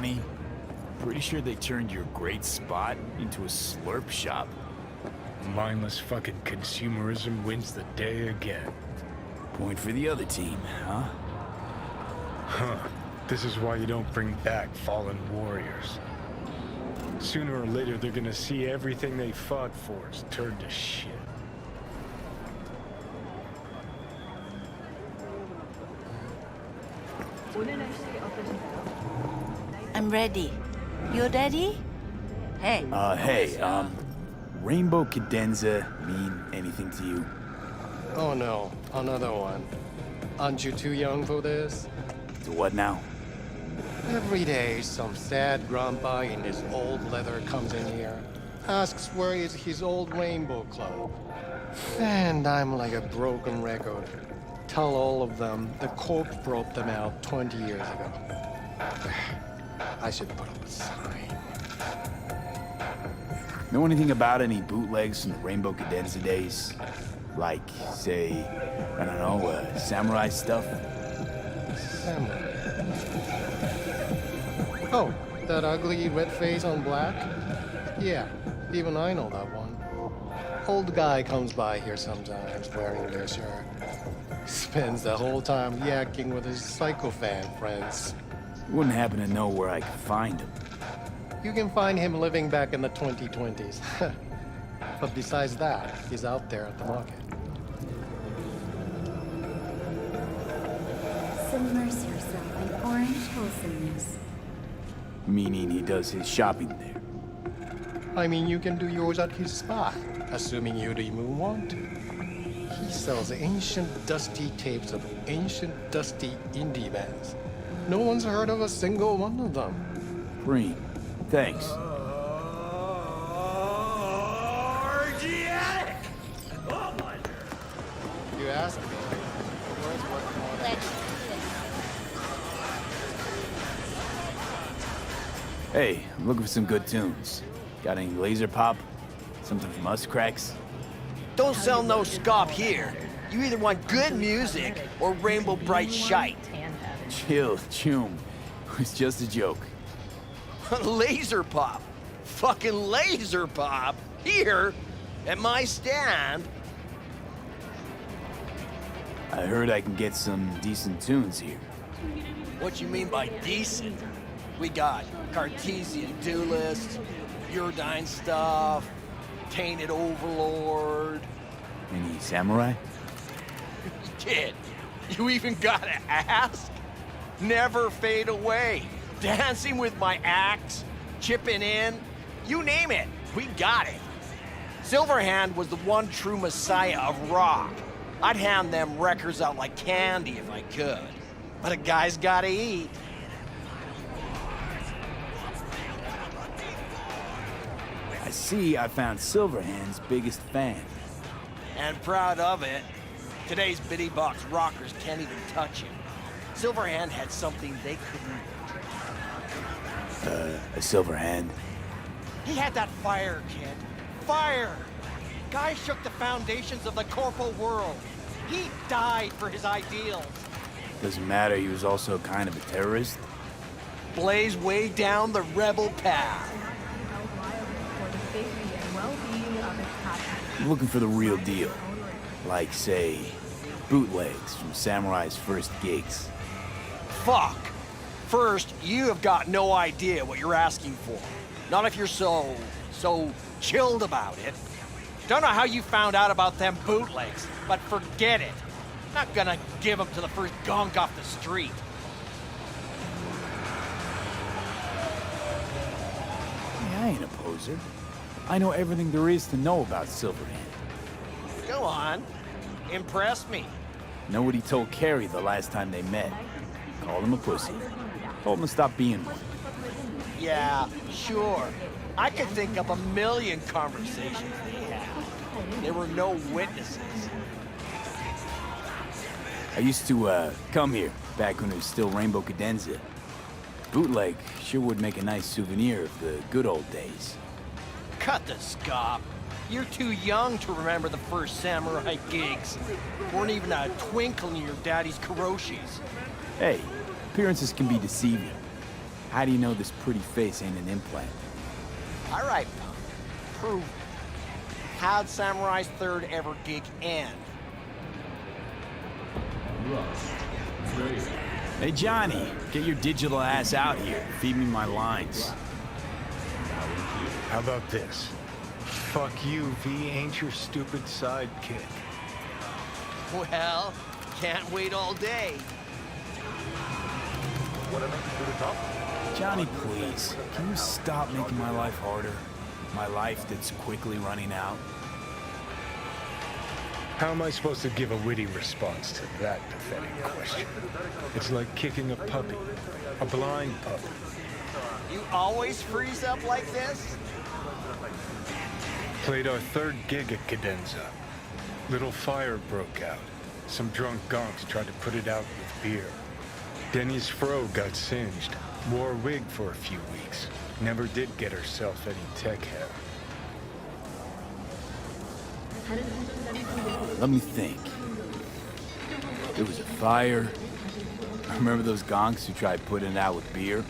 Johnny. Pretty sure they turned your great spot into a slurp shop. Mindless fucking consumerism wins the day again. Point for the other team, huh? Huh. This is why you don't bring back fallen warriors. Sooner or later, they're gonna see everything they fought for is turned to shit. I'm ready. You ready? Hey. Rainbow cadenza mean anything to you? Oh no, another one. Aren't you too young for this? To what now? Every day, some sad grandpa in his old leather comes in here, asks where is his old rainbow club. And I'm like a broken record. Tell all of them the Corp broke them out 20 years ago. I should put up a sign. Know anything about any bootlegs from the Rainbow Cadenza days? Like, say, I don't know, samurai stuff? Samurai. Oh, that ugly red face on black? Yeah, even I know that one. Old guy comes by here sometimes wearing their shirt. Spends the whole time yakking with his psychofan friends. Wouldn't happen to know where I could find him. You can find him living back in the 2020s. But besides that, he's out there at the market. Submerge yourself in orange wholesomeness. Meaning he does his shopping there. I mean, you can do yours at his spot, assuming you'd even want to. He sells ancient, dusty tapes of ancient, dusty indie bands. No one's heard of a single one of them. Green, thanks. You asked me. Hey, I'm looking for some good tunes. Got any laser pop? Something from Us Cracks? Don't sell no scop here. You either want good music or rainbow bright shite. Chill, Chum. It's just a joke. Laser pop. Fucking laser pop. Here, at my stand. I heard I can get some decent tunes here. What you mean by decent? We got Cartesian Duelist, Uridine stuff, Tainted Overlord. Any samurai? Kid, you even gotta ask? Never fade away. Dancing with my axe, chipping in, you name it, we got it. Silverhand was the one true messiah of rock. I'd hand them records out like candy if I could. But a guy's gotta eat. I see I found Silverhand's biggest fan. And proud of it. Today's bitty box rockers can't even touch him. Silverhand had something they couldn't. A Silverhand? He had that fire, kid. Fire! Guy shook the foundations of the corporal world. He died for his ideals. Doesn't matter, he was also kind of a terrorist. Blaze way down the rebel path. I'm looking for the real deal. Like, say, bootlegs from Samurai's first gigs. Fuck! First, you have got no idea what you're asking for. Not if you're so chilled about it. Don't know how you found out about them bootlegs, but forget it. Not gonna give them to the first gonk off the street. Yeah, I ain't a poser. I know everything there is to know about Silverhand. Go on. Impress me. Know what he told Carrie the last time they met. Called him a pussy. Told him to stop being one. Yeah, sure. I could think of a million conversations they had. There were no witnesses. I used to, come here, back when it was still Rainbow Cadenza. Bootleg sure would make a nice souvenir of the good old days. Cut the scop. You're too young to remember the first samurai gigs. Weren't even a twinkle in your daddy's karoshis. Hey, appearances can be deceiving. How do you know this pretty face ain't an implant? All right, pal. Prove it. How'd Samurai's third ever gig end? Hey, Johnny, get your digital ass out here. Feed me my lines. How about this? Fuck you, V ain't your stupid sidekick. Well, can't wait all day. Johnny, please, can you stop making my life harder? My life that's quickly running out? How am I supposed to give a witty response to that pathetic question? It's like kicking a puppy, a blind puppy. You always freeze up like this? Played our third gig at Cadenza. Little fire broke out. Some drunk gonks tried to put it out with beer. Denny's fro got singed. Wore a wig for a few weeks. Never did get herself any tech hair. Let me think. There was a fire. Remember those gonks who tried putting it out with beer?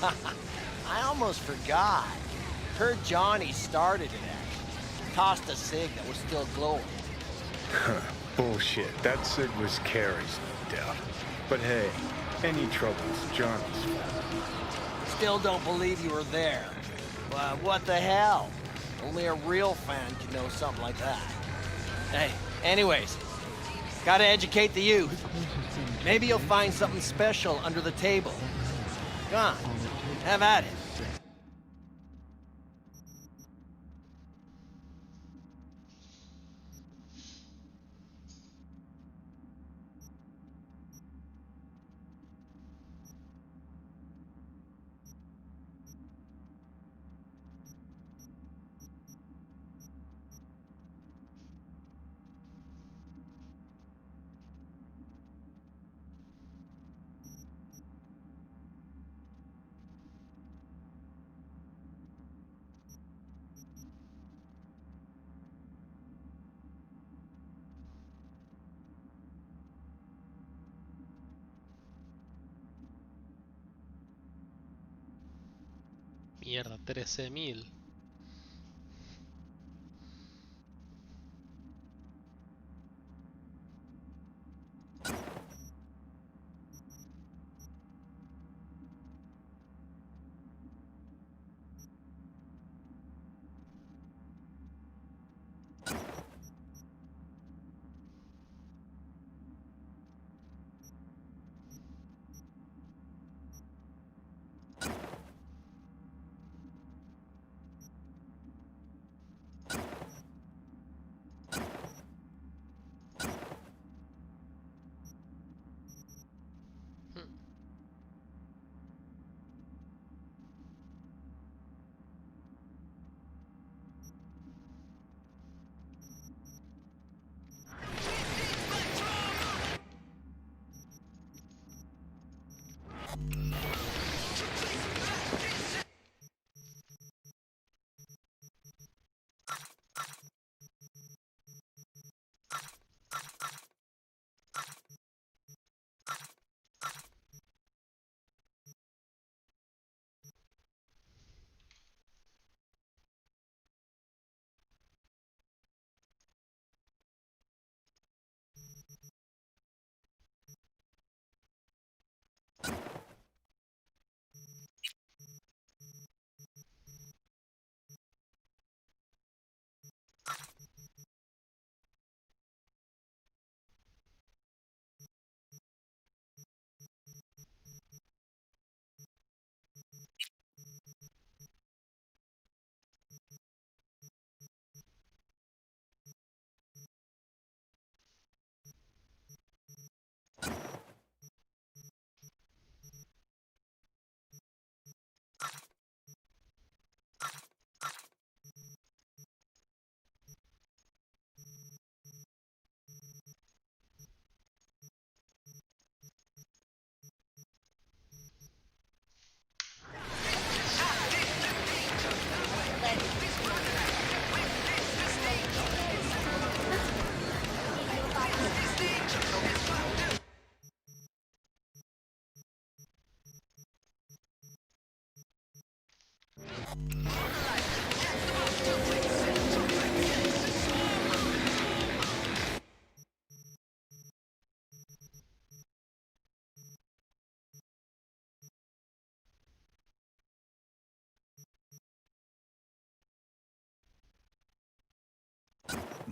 I almost forgot. Heard Johnny started it, actually. Tossed a cig that was still glowing. Bullshit. That cig was Carrie's, no doubt. But hey, any trouble's Johnny's fault. Still don't believe you were there. Well, what the hell? Only a real fan can know something like that. Hey, anyways, gotta educate the youth. Maybe you'll find something special under the table. Come on, have at it. Mierda, 13.000.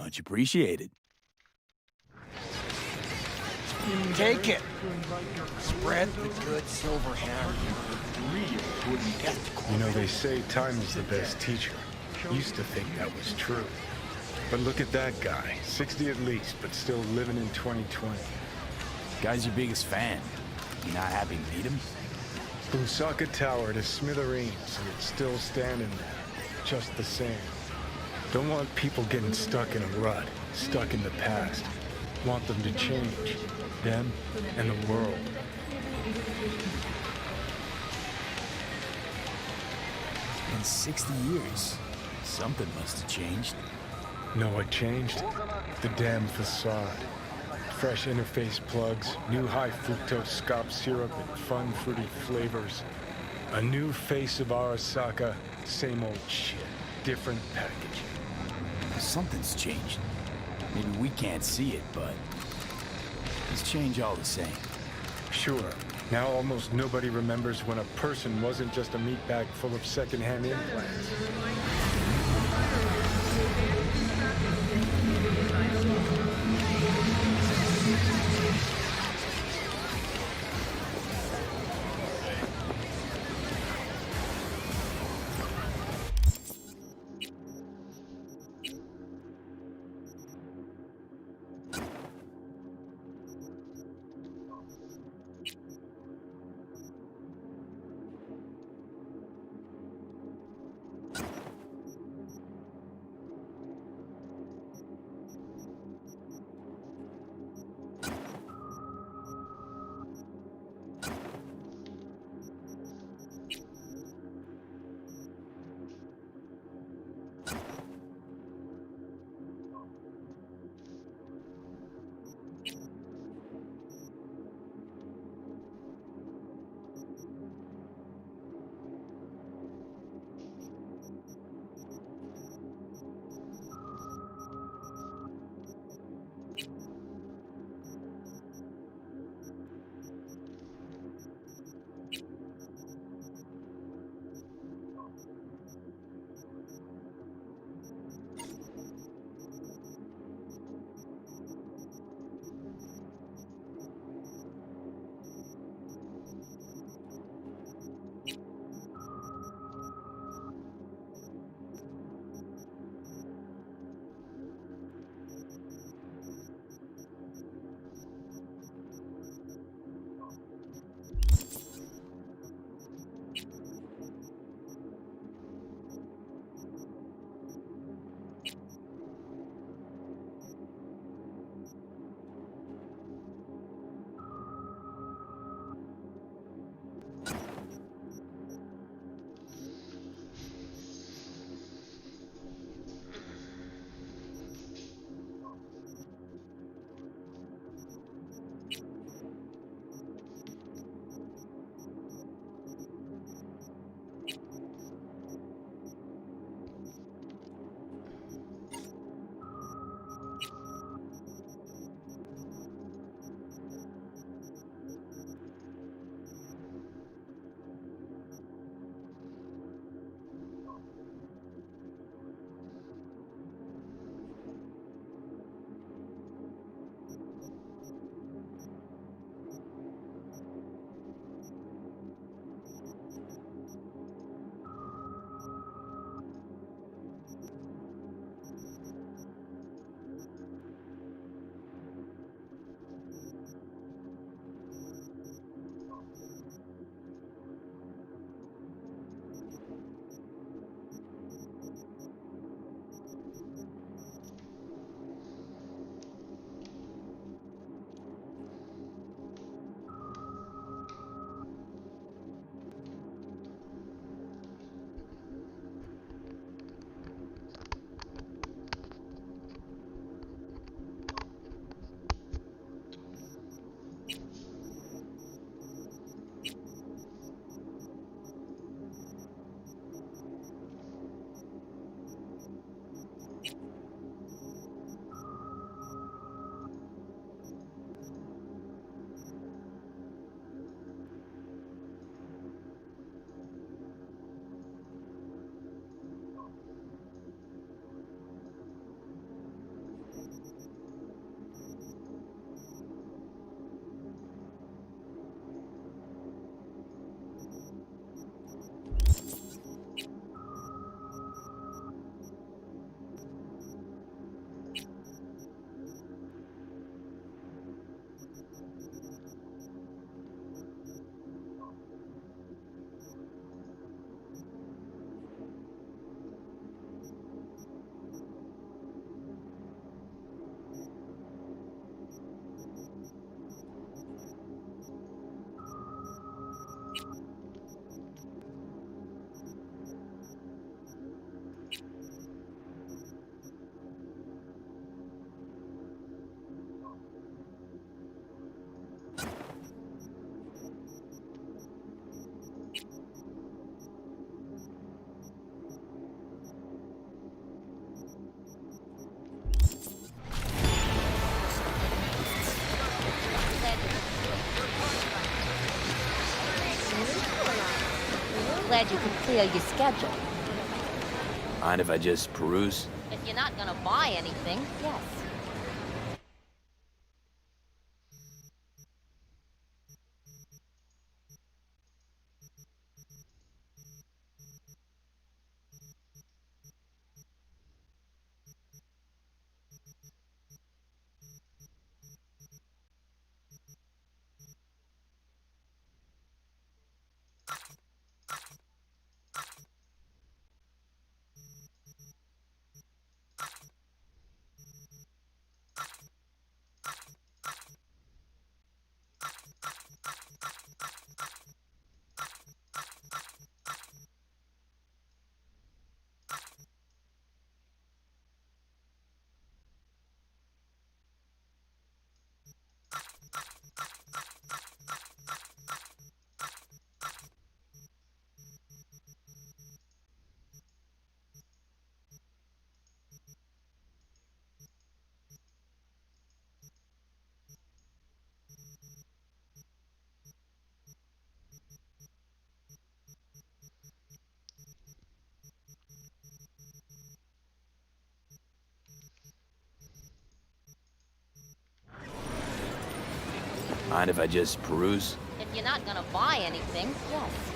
Much appreciated. Take it. Spread the good silver ham. You know, they say time is the best teacher. Used to think that was true. But look at that guy, 60 at least, but still living in 2020. Guy's your biggest fan. You not happy to meet him? Osaka Tower to smithereens, and it's still standing there, just the same. Don't want people getting stuck in a rut, stuck in the past. Want them to change, them and the world. It's been 60 years. Something must have changed. Know what changed? The damn facade. Fresh interface plugs, new high fructose scop syrup and fun fruity flavors. A new face of Arasaka, same old shit, different packaging. Something's changed. Maybe we can't see it, but it's change all the same. Sure. Now almost nobody remembers when a person wasn't just a meat bag full of secondhand implants. glad you could clear your schedule. Mind if I just peruse? If you're not gonna buy anything, yes. Mind if I just peruse? If you're not gonna buy anything, yes.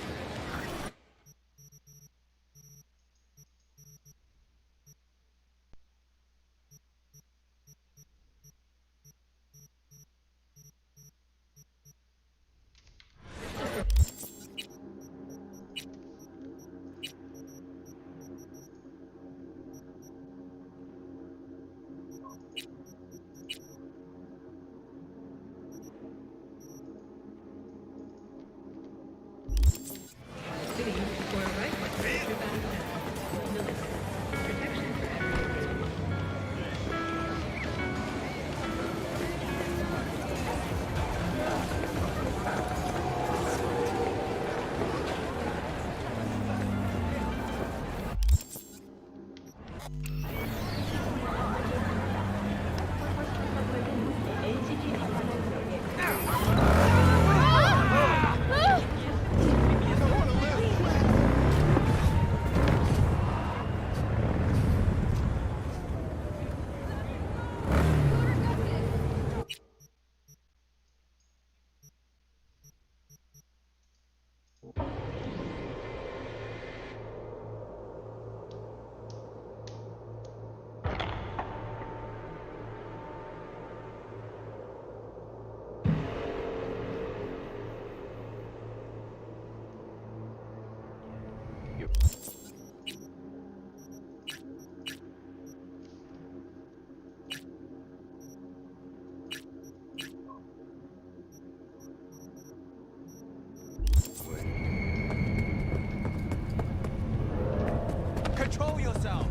Control yourself!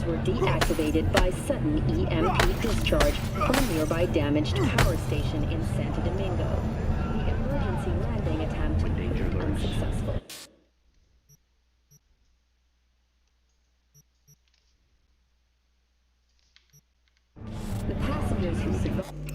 Were deactivated by sudden EMP discharge from a nearby damaged power station in Santo Domingo. The emergency landing attempt proved unsuccessful. The passengers who survived.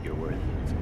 You're worth it.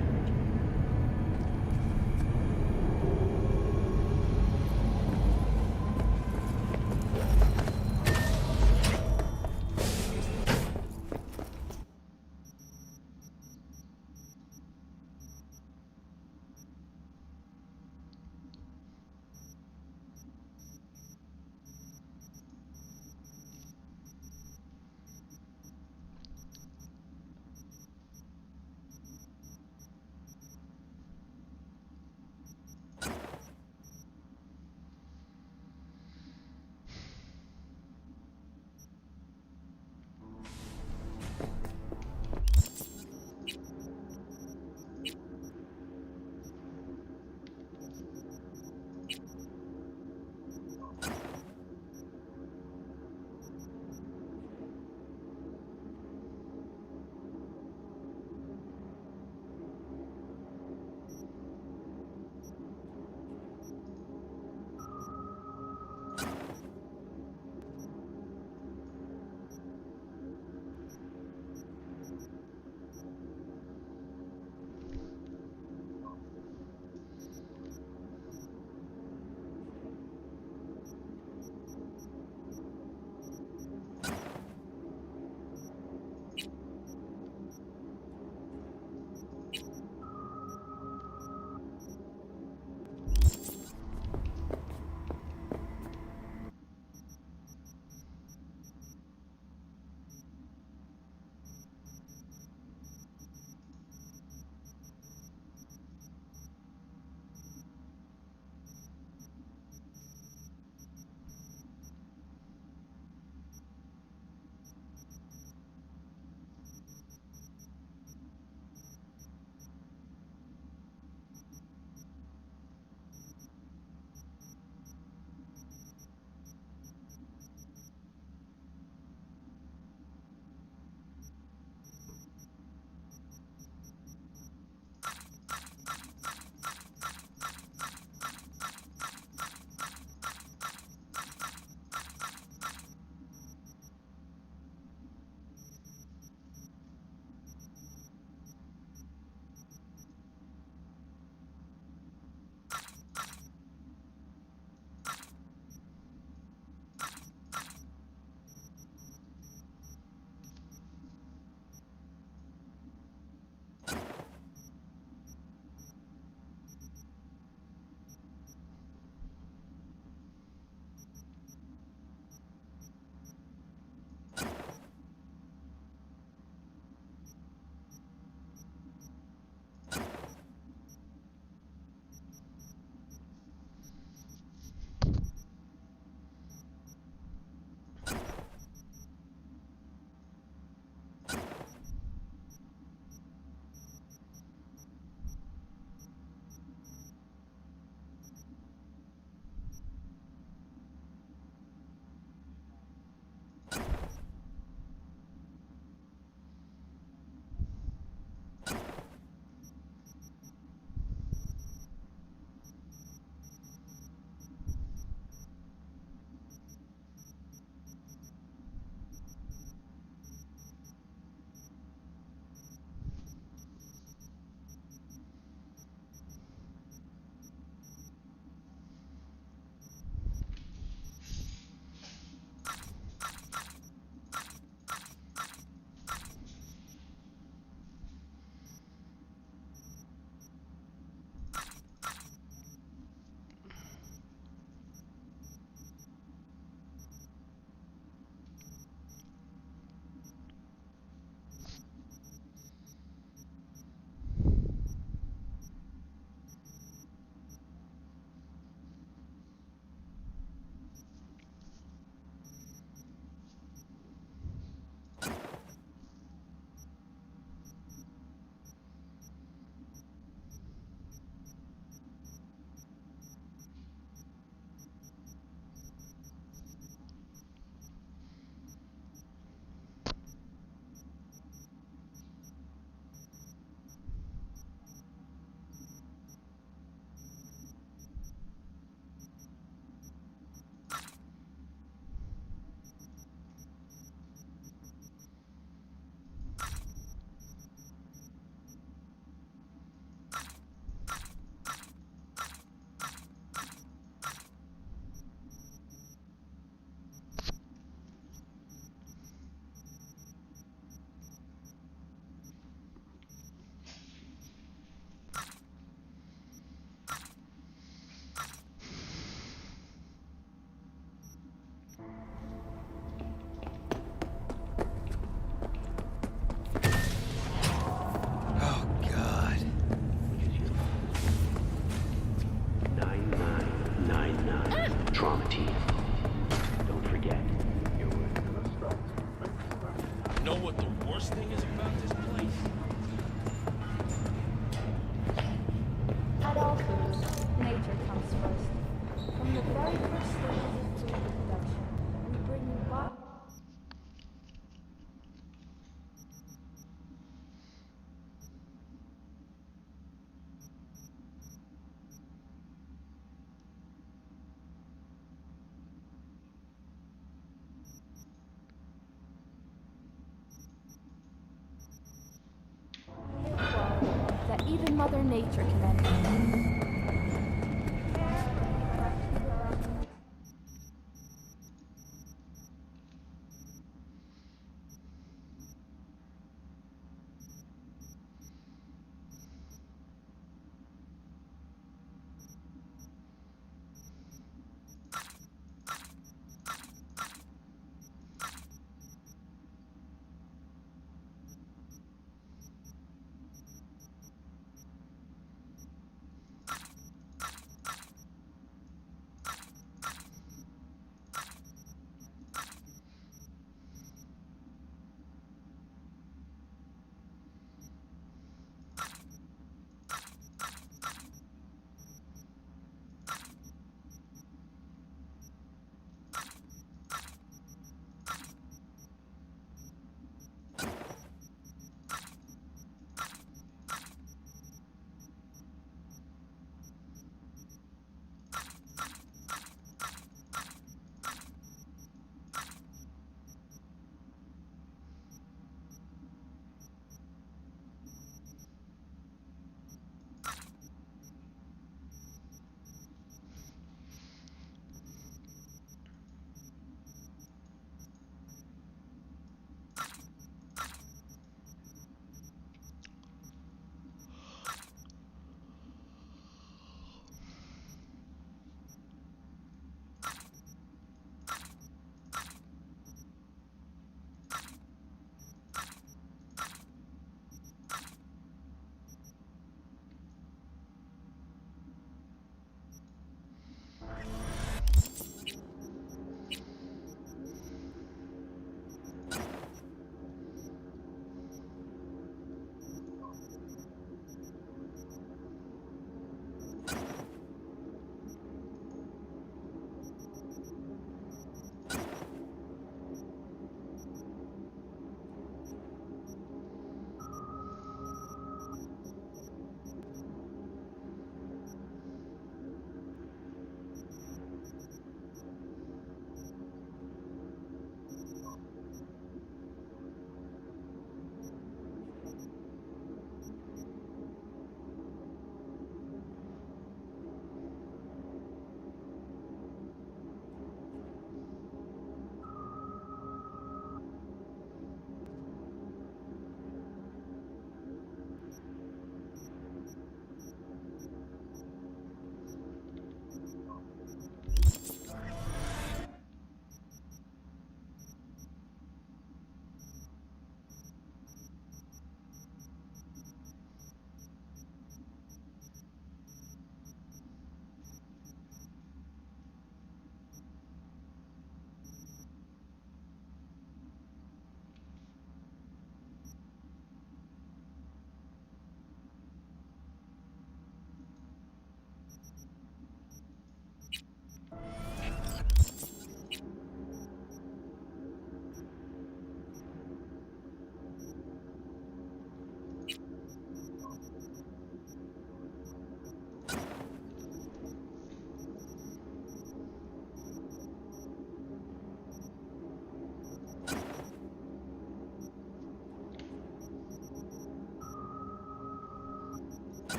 even Mother Nature can end.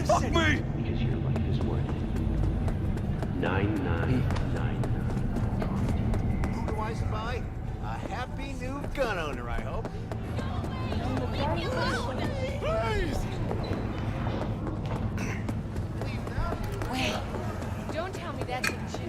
Fuck me! Because your life is worth it. 9999. Who do I spy? A happy new gun owner, I hope. Wait, don't tell me that's a joke.